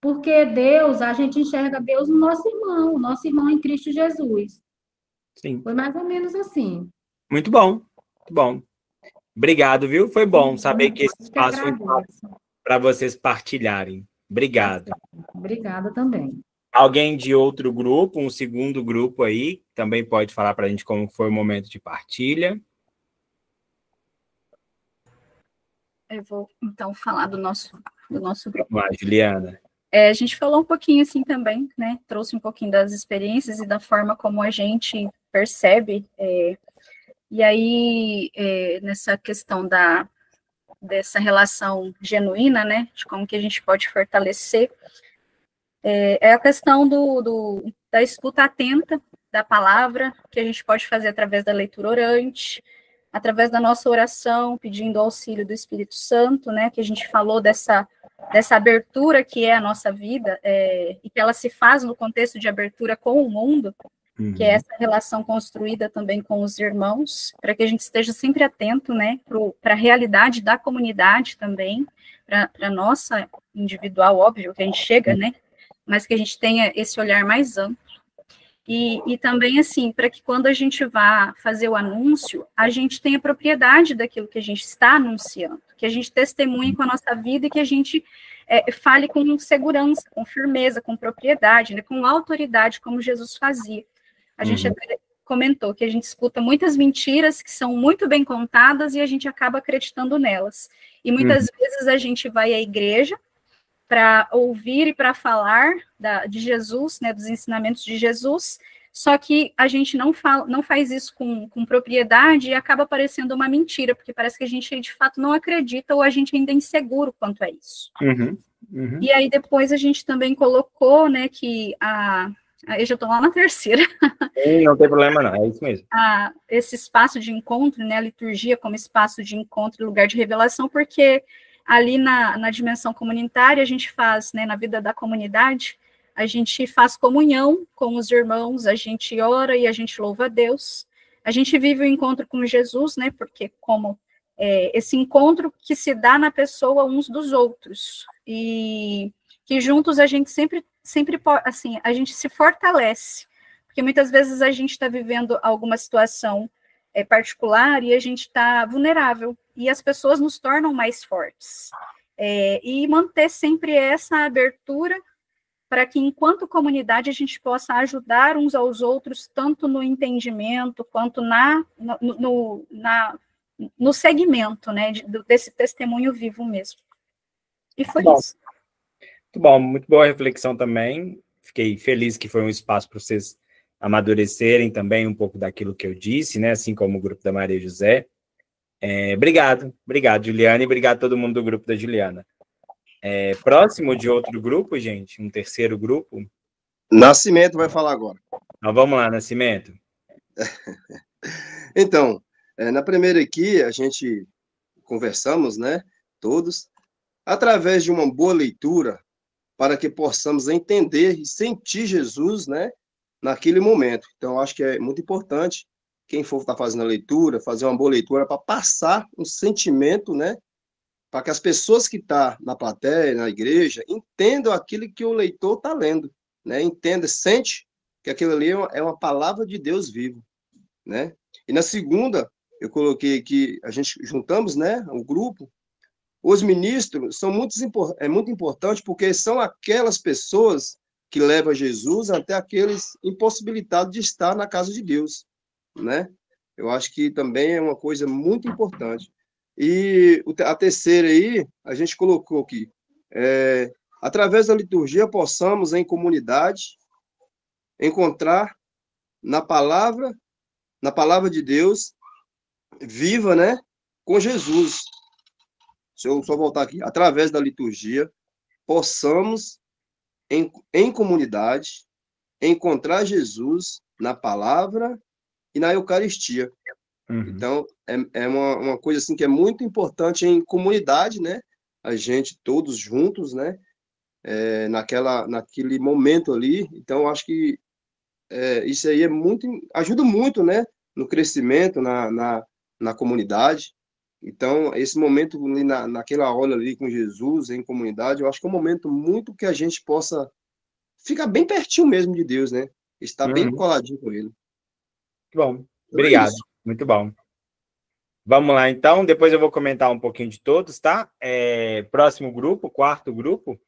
Porque Deus, a gente enxerga Deus no nosso irmão em Cristo Jesus. Sim. Foi mais ou menos assim. Muito bom, muito bom. Obrigado, viu? Foi bom saber que esse espaço foi para vocês partilharem. Obrigado. Obrigada também. Alguém de outro grupo, um segundo grupo aí, também pode falar para a gente como foi o momento de partilha. Eu vou, então, falar do nosso grupo. Vamos lá, Juliana. A gente falou um pouquinho assim também, né? Trouxe um pouquinho das experiências e da forma como a gente percebe. E aí, nessa questão dessa relação genuína, né? De como que a gente pode fortalecer. É a questão da escuta atenta da palavra, que a gente pode fazer através da leitura orante, através da nossa oração, pedindo auxílio do Espírito Santo, né? Que a gente falou dessa abertura que é a nossa vida, e que ela se faz no contexto de abertura com o mundo, que é essa relação construída também com os irmãos, para que a gente esteja sempre atento, né, para a realidade da comunidade também, para a nossa individual, óbvio, que a gente chega, né, mas que a gente tenha esse olhar mais amplo. E também, assim, para que quando a gente vá fazer o anúncio, a gente tenha propriedade daquilo que a gente está anunciando, que a gente testemunhe com a nossa vida e que a gente fale com segurança, com firmeza, com propriedade, né, com autoridade, como Jesus fazia. A gente até comentou que a gente escuta muitas mentiras que são muito bem contadas e a gente acaba acreditando nelas. E muitas vezes a gente vai à igreja para ouvir e para falar de Jesus, né, dos ensinamentos de Jesus, só que a gente não faz isso com propriedade e acaba parecendo uma mentira, porque parece que a gente, de fato, não acredita ou a gente ainda é inseguro quanto a isso. E aí, depois, a gente também colocou, né, que eu já estou lá na terceira. Não tem problema, não, é isso mesmo. Esse espaço de encontro, né, a liturgia como espaço de encontro e lugar de revelação, porque ali na dimensão comunitária, a gente faz, né, na vida da comunidade, a gente faz comunhão com os irmãos, a gente ora e a gente louva a Deus, a gente vive o encontro com Jesus, né, porque como esse encontro que se dá na pessoa uns dos outros, e que juntos a gente sempre, assim, a gente se fortalece, porque muitas vezes a gente está vivendo alguma situação particular e a gente está vulnerável, e as pessoas nos tornam mais fortes. E manter sempre essa abertura para que, enquanto comunidade, a gente possa ajudar uns aos outros, tanto no entendimento, quanto no segmento, né, desse testemunho vivo mesmo. E foi isso. Muito bom, muito boa reflexão também. Fiquei feliz que foi um espaço para vocês amadurecerem também um pouco daquilo que eu disse, né, assim como o grupo da Maria José. Obrigado, Juliana, e obrigado a todo mundo do grupo da Juliana. Próximo de outro grupo, gente, um terceiro grupo. Nascimento vai falar agora. Então, vamos lá, Nascimento. Então, na primeira aqui, a gente conversamos, né, todos, através de uma boa leitura, para que possamos entender e sentir Jesus, né, naquele momento. Então, acho que é muito importante, quem for estar fazendo a leitura, fazer uma boa leitura para passar um sentimento, né, para que as pessoas que estão na plateia, na igreja, entendam aquilo que o leitor está lendo, né, entenda, sente que aquilo ali é uma palavra de Deus vivo, né. E na segunda, eu coloquei que a gente juntamos, né, o grupo. Os ministros são muito importante porque são aquelas pessoas que levam Jesus até aqueles impossibilitados de estar na casa de Deus, né? Eu acho que também é uma coisa muito importante. E a terceira aí, a gente colocou aqui, através da liturgia possamos, em comunidade, encontrar na palavra de Deus, viva, né, com Jesus. Se eu só voltar aqui, através da liturgia, possamos, em comunidade, encontrar Jesus na palavra e na Eucaristia. Uhum. Então, é uma coisa assim que é muito importante em comunidade, né? A gente todos juntos, né? Naquele momento ali. Então, acho que isso aí ajuda muito, né? No crescimento, na comunidade. Então, esse momento ali naquela hora ali com Jesus, em comunidade, eu acho que é um momento muito que a gente possa ficar bem pertinho mesmo de Deus, né? Estar bem coladinho com Ele. Bom, obrigado. Muito bom. Vamos lá, então. Depois eu vou comentar um pouquinho de todos, tá? Próximo grupo, quarto grupo.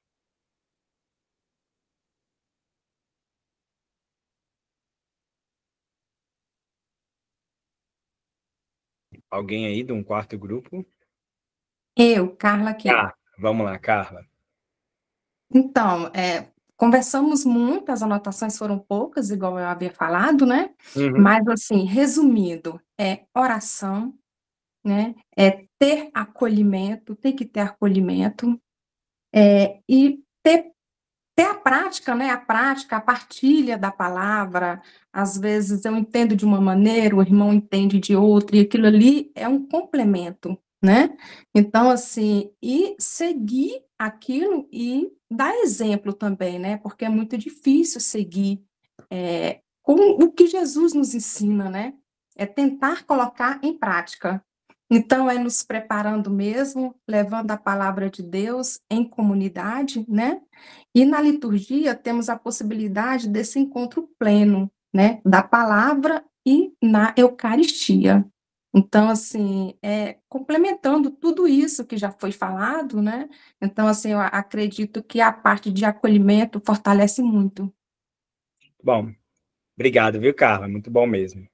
Alguém aí de um quarto grupo? Eu, Carla aqui. Vamos lá, Carla. Então, conversamos muito, as anotações foram poucas, igual eu havia falado, né? Uhum. Mas, assim, resumindo, oração, né? Ter acolhimento, tem que ter acolhimento, e ter a prática, né? A partilha da palavra. Às vezes eu entendo de uma maneira, o irmão entende de outra, e aquilo ali é um complemento, né? Então, assim, e seguir aquilo e dar exemplo também, né? Porque é muito difícil seguir com o que Jesus nos ensina, né? É tentar colocar em prática. Então, é nos preparando mesmo, levando a palavra de Deus em comunidade, né? E na liturgia temos a possibilidade desse encontro pleno, né? Da palavra e na Eucaristia. Então, assim, complementando tudo isso que já foi falado, né? Então, assim, eu acredito que a parte de acolhimento fortalece muito. Bom, obrigado, viu, Carla? Muito bom mesmo.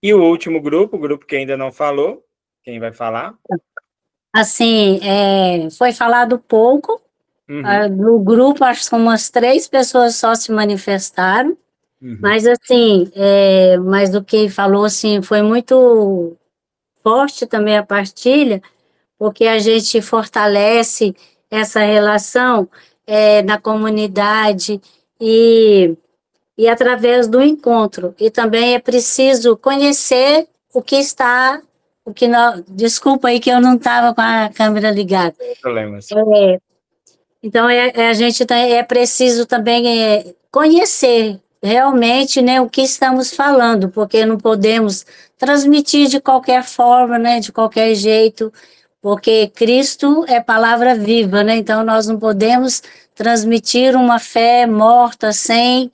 E o último grupo, o grupo que ainda não falou, quem vai falar? Assim, foi falado pouco, no grupo, acho que são umas 3 pessoas só se manifestaram, mas assim, mas o que falou, assim, foi muito forte também a partilha, porque a gente fortalece essa relação na comunidade e através do encontro, e também é preciso conhecer desculpa aí que eu não estava com a câmera ligada. Problemas. Então, a gente é preciso também conhecer realmente, né, o que estamos falando, porque não podemos transmitir de qualquer forma, né, de qualquer jeito, porque Cristo é palavra viva, né, então nós não podemos transmitir uma fé morta sem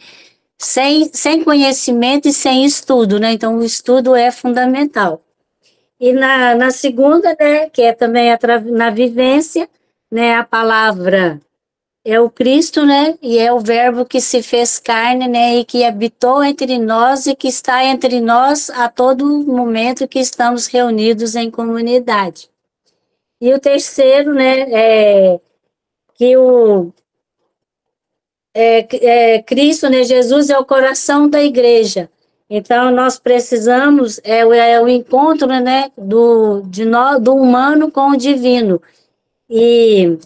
conhecimento e sem estudo, né, então o estudo é fundamental. E na segunda, né, que é também na vivência, né, a palavra é o Cristo, né? E é o Verbo que se fez carne, né? E que habitou entre nós e que está entre nós a todo momento que estamos reunidos em comunidade. E o terceiro, né? Que Cristo, né? Jesus é o coração da igreja. Então, nós precisamos, o encontro, né? Do humano com o divino. E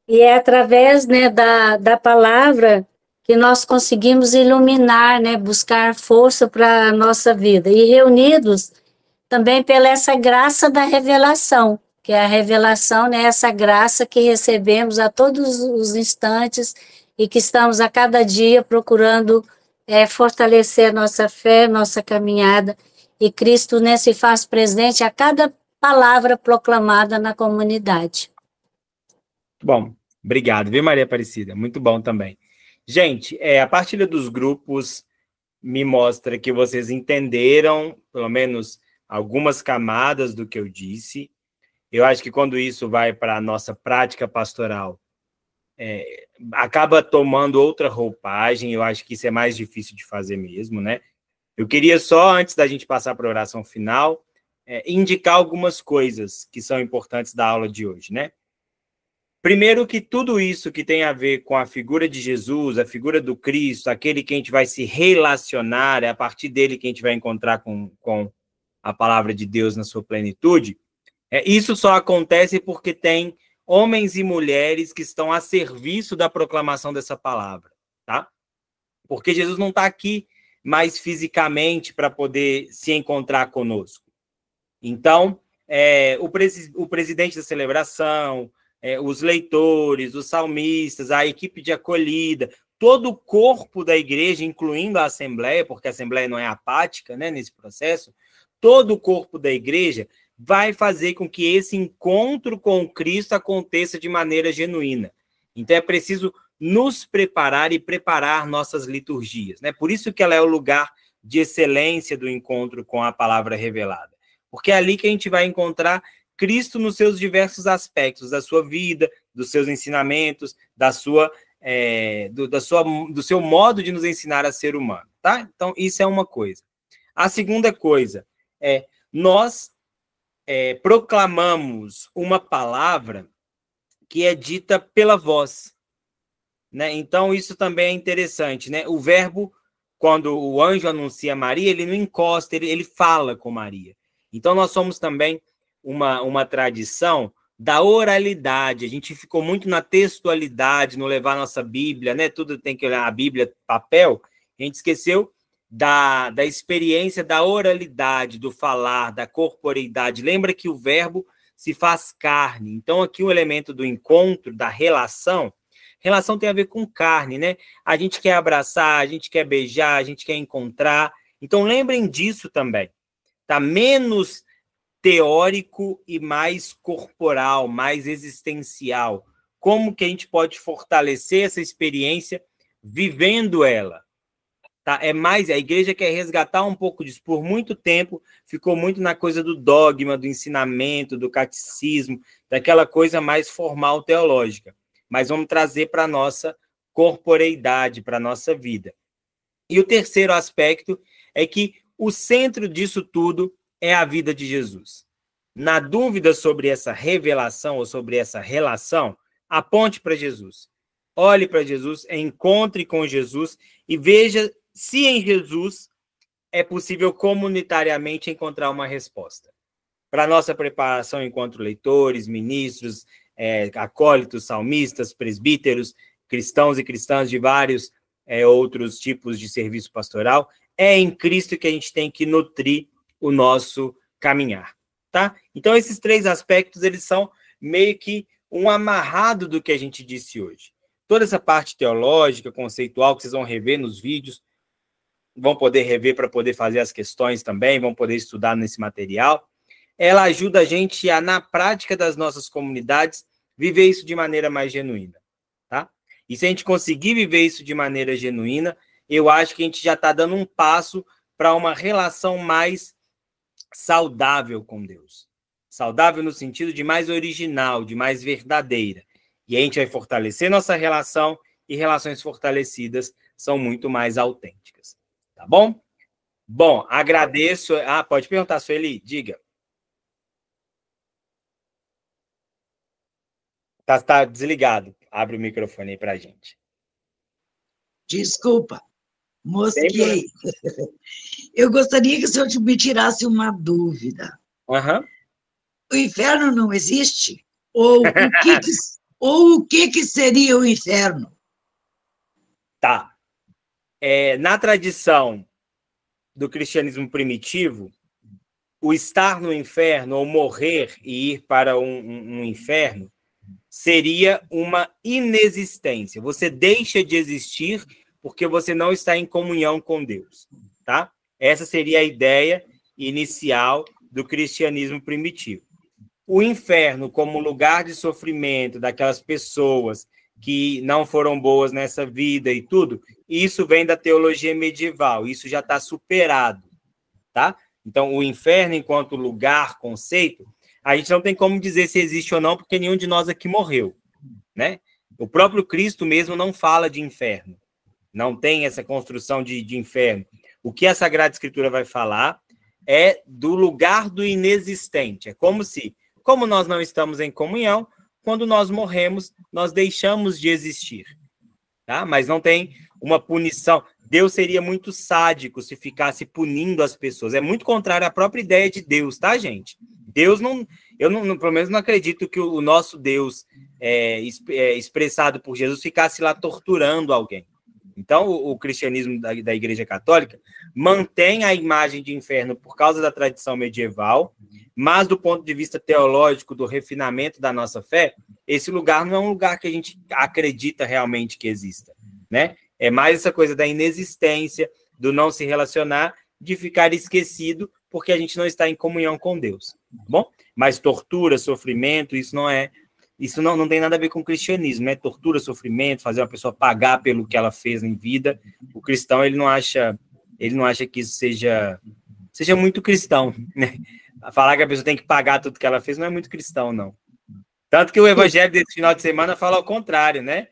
é através, né, da palavra que nós conseguimos iluminar, né, buscar força para a nossa vida. E reunidos também pela essa graça da revelação, que é a revelação, né, essa graça que recebemos a todos os instantes e que estamos a cada dia procurando fortalecer nossa fé, nossa caminhada. E Cristo, né, se faz presente a cada palavra proclamada na comunidade. Bom, obrigado, viu, Maria Aparecida? Muito bom também. Gente, a partilha dos grupos me mostra que vocês entenderam, pelo menos, algumas camadas do que eu disse. Eu acho que quando isso vai para a nossa prática pastoral, acaba tomando outra roupagem. Eu acho que isso é mais difícil de fazer mesmo, né? Eu queria só, antes da gente passar para a oração final, indicar algumas coisas que são importantes da aula de hoje, né? Primeiro, que tudo isso que tem a ver com a figura de Jesus, a figura do Cristo, aquele que a gente vai se relacionar, é a partir dele que a gente vai encontrar com a palavra de Deus na sua plenitude, isso só acontece porque tem homens e mulheres que estão a serviço da proclamação dessa palavra, tá? Porque Jesus não está aqui mais fisicamente para poder se encontrar conosco. Então, o presidente da celebração, os leitores, os salmistas, a equipe de acolhida, todo o corpo da igreja, incluindo a Assembleia, porque a Assembleia não é apática, né, nesse processo, todo o corpo da igreja vai fazer com que esse encontro com Cristo aconteça de maneira genuína. Então, é preciso nos preparar e preparar nossas liturgias, né? Por isso que ela é o lugar de excelência do encontro com a palavra revelada. Porque é ali que a gente vai encontrar Cristo nos seus diversos aspectos, da sua vida, dos seus ensinamentos, do seu modo de nos ensinar a ser humano, tá? Então, isso é uma coisa. A segunda coisa nós proclamamos uma palavra que é dita pela voz, né? Então, isso também é interessante, né? O verbo, quando o anjo anuncia Maria, ele não encosta, ele fala com Maria. Então, nós somos também uma tradição da oralidade. A gente ficou muito na textualidade, no levar nossa Bíblia, né? Tudo tem que olhar a Bíblia, papel. A gente esqueceu da experiência da oralidade, do falar, da corporeidade. Lembra que o verbo se faz carne. Então, aqui o elemento do encontro, da relação tem a ver com carne, né? A gente quer abraçar, a gente quer beijar, a gente quer encontrar. Então, lembrem disso também. Tá menos teórico e mais corporal, mais existencial. Como que a gente pode fortalecer essa experiência vivendo ela? Tá? A igreja quer resgatar um pouco disso. Por muito tempo, ficou muito na coisa do dogma, do ensinamento, do catecismo, daquela coisa mais formal teológica. Mas vamos trazer para a nossa corporeidade, para a nossa vida. E o terceiro aspecto é que o centro disso tudo é a vida de Jesus. Na dúvida sobre essa revelação ou sobre essa relação, aponte para Jesus. Olhe para Jesus, encontre com Jesus e veja se em Jesus é possível comunitariamente encontrar uma resposta. Para a nossa preparação enquanto leitores, ministros, acólitos, salmistas, presbíteros, cristãos e cristãs de vários outros tipos de serviço pastoral, é em Cristo que a gente tem que nutrir o nosso caminhar, tá? Então, esses três aspectos, eles são meio que um amarrado do que a gente disse hoje. Toda essa parte teológica, conceitual, que vocês vão rever nos vídeos, vão poder rever para poder fazer as questões também, vão poder estudar nesse material, ela ajuda a gente a, na prática das nossas comunidades, viver isso de maneira mais genuína, tá? E se a gente conseguir viver isso de maneira genuína, eu acho que a gente já está dando um passo para uma relação mais saudável com Deus. Saudável no sentido de mais original, de mais verdadeira. E a gente vai fortalecer nossa relação, e relações fortalecidas são muito mais autênticas. Tá bom? Bom, agradeço. Ah, pode perguntar, Sueli, diga. Tá desligado. Abre o microfone aí pra gente. Desculpa, mosquei. Eu gostaria que o senhor me tirasse uma dúvida. Uhum. O inferno não existe? Ou o que seria o inferno? Tá. Na tradição do cristianismo primitivo, o estar no inferno, ou morrer e ir para um inferno, seria uma inexistência. Você deixa de existir porque você não está em comunhão com Deus, tá? Essa seria a ideia inicial do cristianismo primitivo. O inferno como lugar de sofrimento daquelas pessoas que não foram boas nessa vida e tudo, isso vem da teologia medieval, isso já está superado, tá? Então, o inferno enquanto lugar, conceito, a gente não tem como dizer se existe ou não, porque nenhum de nós aqui morreu, né? O próprio Cristo mesmo não fala de inferno, não tem essa construção de inferno. O que a Sagrada Escritura vai falar é do lugar do inexistente. É como nós não estamos em comunhão, quando nós morremos, nós deixamos de existir, tá? Mas não tem uma punição. Deus seria muito sádico se ficasse punindo as pessoas. É muito contrário à própria ideia de Deus, tá, gente? Deus não... Eu, não, pelo menos, não acredito que o nosso Deus, expressado por Jesus, ficasse lá torturando alguém. Então, o cristianismo da Igreja Católica mantém a imagem de inferno por causa da tradição medieval, mas, do ponto de vista teológico, do refinamento da nossa fé, esse lugar não é um lugar que a gente acredita realmente que exista, né? É mais essa coisa da inexistência, do não se relacionar, de ficar esquecido, porque a gente não está em comunhão com Deus, tá bom? Mas tortura, sofrimento, isso não tem nada a ver com o cristianismo, né? Tortura, sofrimento, fazer uma pessoa pagar pelo que ela fez em vida. O cristão, ele não acha que isso seja muito cristão, né? Falar que a pessoa tem que pagar tudo que ela fez não é muito cristão, não. Tanto que o evangelho desse final de semana fala ao contrário, né?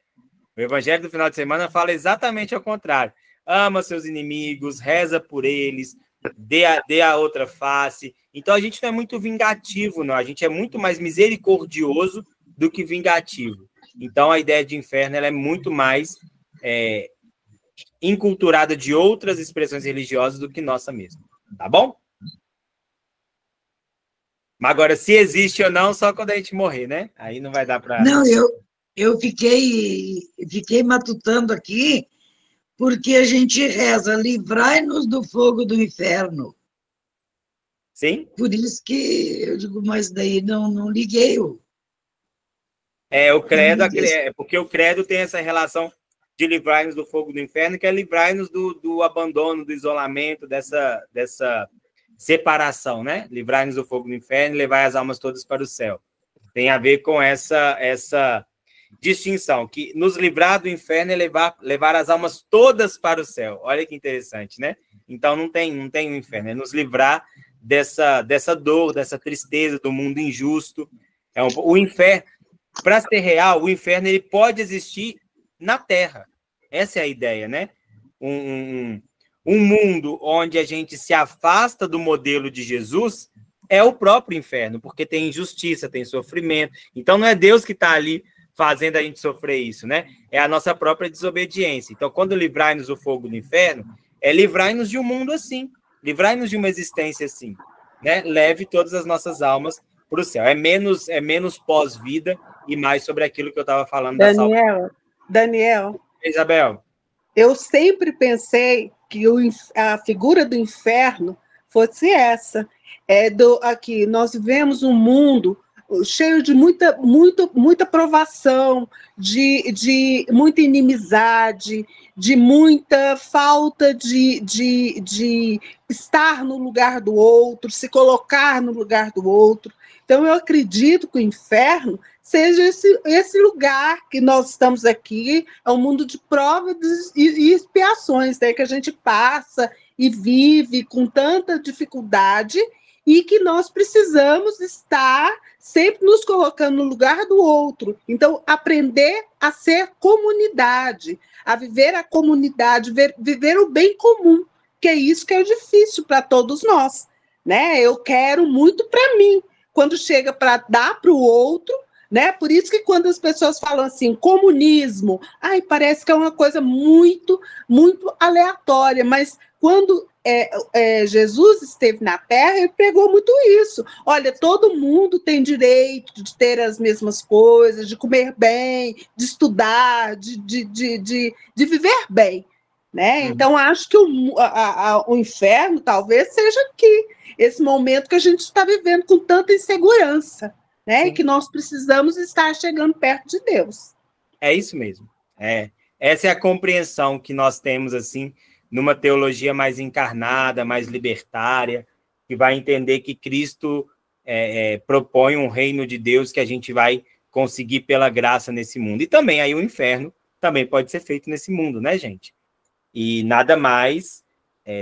O evangelho do final de semana fala exatamente ao contrário. Ama seus inimigos, reza por eles, dê a outra face. Então, a gente não é muito vingativo, não. A gente é muito mais misericordioso do que vingativo. Então, a ideia de inferno ela é muito mais inculturada de outras expressões religiosas do que nossa mesma. Tá bom? Mas agora, se existe ou não, só quando a gente morrer, né? Aí não vai dar para... Não, eu fiquei matutando aqui, porque a gente reza, livrai-nos do fogo do inferno. Sim. Por isso que eu digo, mas daí não liguei. O credo, porque o credo tem essa relação de livrai-nos do fogo do inferno, que é livrai-nos do abandono, do isolamento, dessa separação, né? Livrai-nos do fogo do inferno e levai as almas todas para o céu. Tem a ver com essa distinção, que nos livrar do inferno é levar as almas todas para o céu. Olha que interessante, né? Então não tem o inferno, é nos livrar dessa dor, dessa tristeza, do mundo injusto. O inferno, para ser real, o inferno ele pode existir na Terra. Essa é a ideia, né? Um mundo onde a gente se afasta do modelo de Jesus é o próprio inferno, porque tem injustiça, tem sofrimento. Então não é Deus que está ali fazendo a gente sofrer isso, né? É a nossa própria desobediência. Então, quando livrai-nos do fogo do inferno, é livrai-nos de um mundo assim, livrai-nos de uma existência assim, né? Leve todas as nossas almas para o céu. É menos pós-vida e mais sobre aquilo que eu estava falando da salvação. Daniel. Isabel. Eu sempre pensei que a figura do inferno fosse essa. Aqui, nós vivemos um mundo cheio de muita provação, de muita inimizade, de muita falta de estar no lugar do outro, se colocar no lugar do outro. Então, eu acredito que o inferno seja esse lugar que nós estamos aqui, é um mundo de provas e expiações, né, que a gente passa e vive com tanta dificuldade, e que nós precisamos estar sempre nos colocando no lugar do outro. Então, aprender a ser comunidade, a viver a comunidade, viver o bem comum, que é isso que é difícil para todos nós, né? Eu quero muito para mim, quando chega para dar para o outro, né? Por isso que quando as pessoas falam assim, comunismo, ai, parece que é uma coisa muito, muito aleatória, mas quando Jesus esteve na Terra, ele pregou muito isso. Olha, todo mundo tem direito de ter as mesmas coisas, de comer bem, de estudar, de viver bem, né? Então, acho que o inferno talvez seja aqui, esse momento que a gente está vivendo com tanta insegurança, né? E que nós precisamos estar chegando perto de Deus. É isso mesmo. Essa é a compreensão que nós temos, assim, numa teologia mais encarnada, mais libertária, que vai entender que Cristo propõe um reino de Deus que a gente vai conseguir pela graça nesse mundo. E também aí o inferno também pode ser feito nesse mundo, né, gente? E nada mais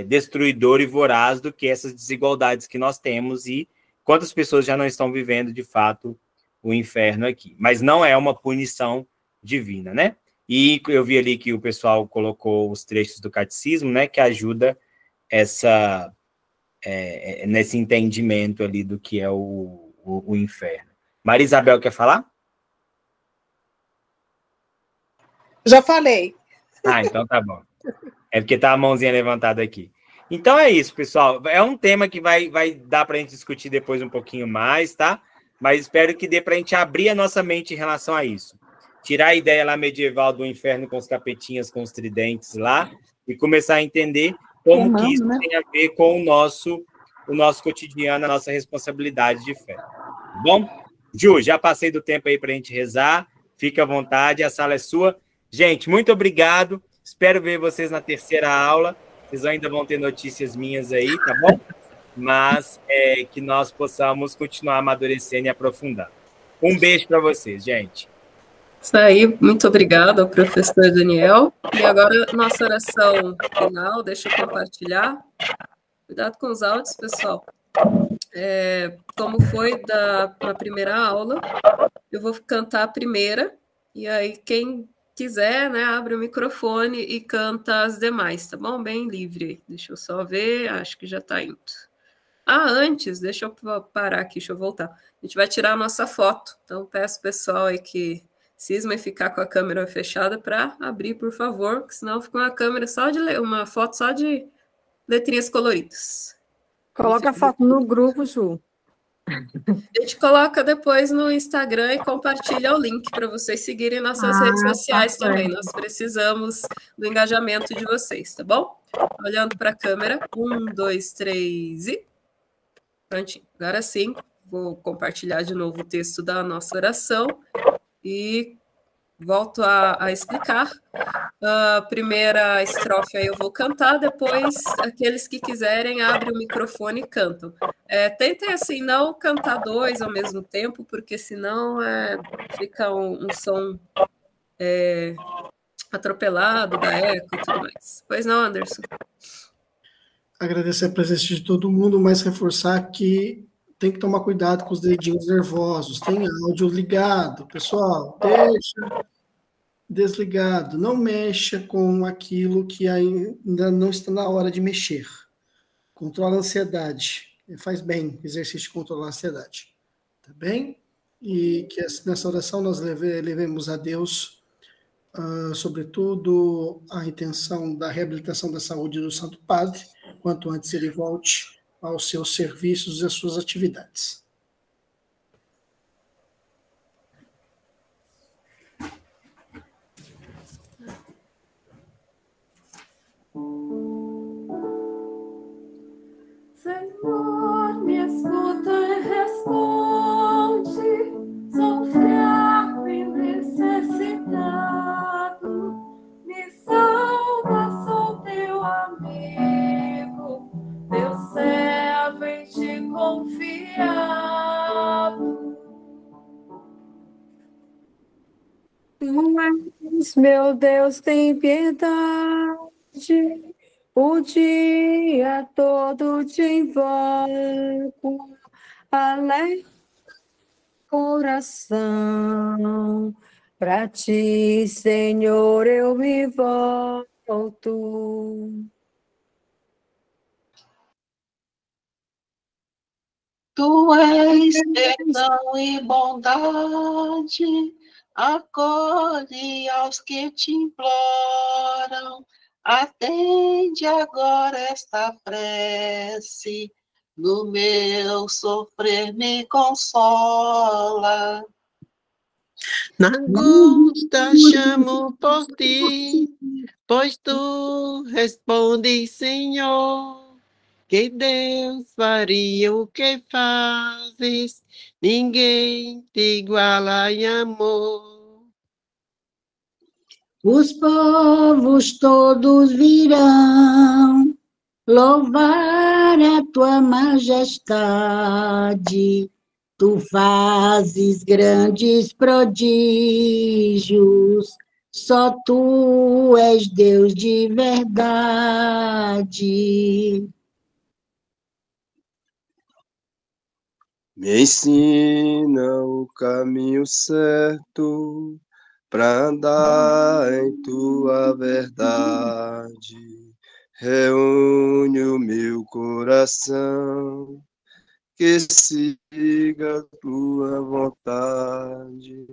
destruidor e voraz do que essas desigualdades que nós temos e quantas pessoas já não estão vivendo, de fato, o inferno aqui. Mas não é uma punição divina, né? E eu vi ali que o pessoal colocou os trechos do catecismo, né, que ajuda nesse entendimento ali do que é o inferno. Maria Isabel, quer falar? Já falei. Ah, então tá bom. É porque tá a mãozinha levantada aqui. Então é isso, pessoal. É um tema que vai dar para a gente discutir depois um pouquinho mais, tá? Mas espero que dê para a gente abrir a nossa mente em relação a isso. Tirar a ideia lá medieval do inferno com os capetinhas, com os tridentes lá, e começar a entender como que isso tem a ver com o nosso cotidiano, a nossa responsabilidade de fé. Tá bom? Ju, já passei do tempo aí para a gente rezar. Fique à vontade, a sala é sua. Gente, muito obrigado. Espero ver vocês na terceira aula. Vocês ainda vão ter notícias minhas aí, tá bom? Mas que nós possamos continuar amadurecendo e aprofundando. Um beijo para vocês, gente. Isso aí, muito obrigada ao professor Daniel. E agora, nossa oração final, deixa eu compartilhar. Cuidado com os áudios, pessoal. Como foi na primeira aula, eu vou cantar a primeira, e aí quem quiser, né, abre o microfone e canta as demais, tá bom? Bem livre. Deixa eu só ver, acho que já está indo. Antes, deixa eu parar aqui, deixa eu voltar. A gente vai tirar a nossa foto, então peço pessoal aí que cisma em ficar com a câmera fechada para abrir, por favor, porque senão fica uma foto só de letrinhas coloridas. Coloca a foto no grupo, Ju. A gente coloca depois no Instagram e compartilha o link para vocês seguirem nossas redes sociais também. Nós precisamos do engajamento de vocês, tá bom? Olhando para a câmera. 1, 2, 3 e... Prontinho. Agora sim, vou compartilhar de novo o texto da nossa oração e volto a explicar. A primeira estrofe aí eu vou cantar, depois aqueles que quiserem abrem o microfone e cantam. Tentem, assim, não cantar dois ao mesmo tempo, porque senão fica um som atropelado, da eco e tudo mais. Pois não, Anderson? Agradecer a presença de todo mundo, mas reforçar que tem que tomar cuidado com os dedinhos nervosos. Tem áudio ligado, pessoal, deixa desligado. Não mexa com aquilo que ainda não está na hora de mexer. Controla a ansiedade. Faz bem exercício de controlar a ansiedade. Tá bem? E que nessa oração nós levemos a Deus, sobretudo, a intenção da reabilitação da saúde do Santo Padre, quanto antes ele volte aos seus serviços e às suas atividades. Senhor, me escuta e responde, sou fraco e necessitado, me salva, sou teu amigo, teu servo em ti confiado. Mas, meu Deus, tem piedade, O dia todo te invoco, alegre coração. Pra ti, Senhor, eu me volto. Tu és perdão e bondade, acolhe aos que te imploram. Atende agora esta prece, no meu sofrer me consola. Na angústia chamo por ti, pois tu respondes, Senhor. Que Deus faria o que fazes, ninguém te iguala em amor. Os povos todos virão louvar a tua majestade. Tu fazes grandes prodígios, só tu és Deus de verdade. Me ensina o caminho certo para andar em tua verdade. Reúne o meu coração, que siga a tua vontade.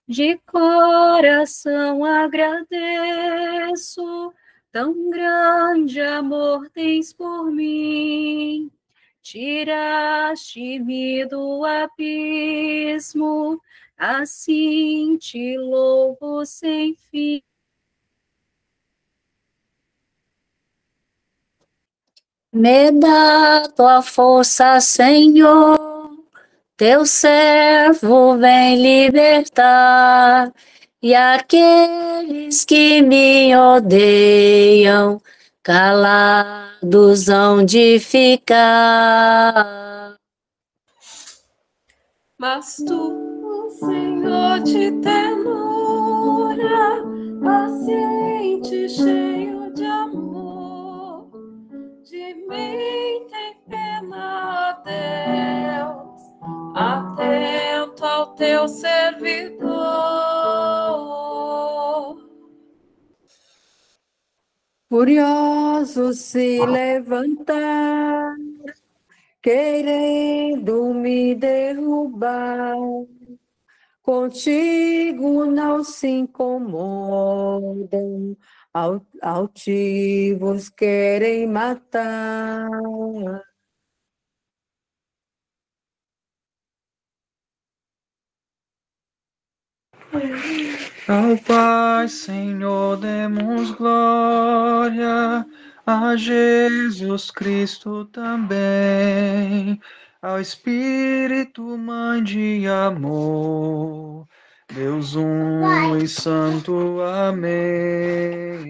De coração agradeço, tão grande amor tens por mim. Tiraste-me do abismo, assim te louvo sem fim. Me dá tua força, Senhor, teu servo vem libertar, e aqueles que me odeiam, calados hão de ficar. Mas tu, Senhor de ternura, paciente, cheio de amor, de mim tem pena, Deus, atento ao teu servidor. Furiosos se levantar, querendo me derrubar. Contigo não se incomodam, altivos querem matar. Ao Pai, Senhor, demos glória, a Jesus Cristo também, ao Espírito, Mãe de amor, Deus e Santo, amém.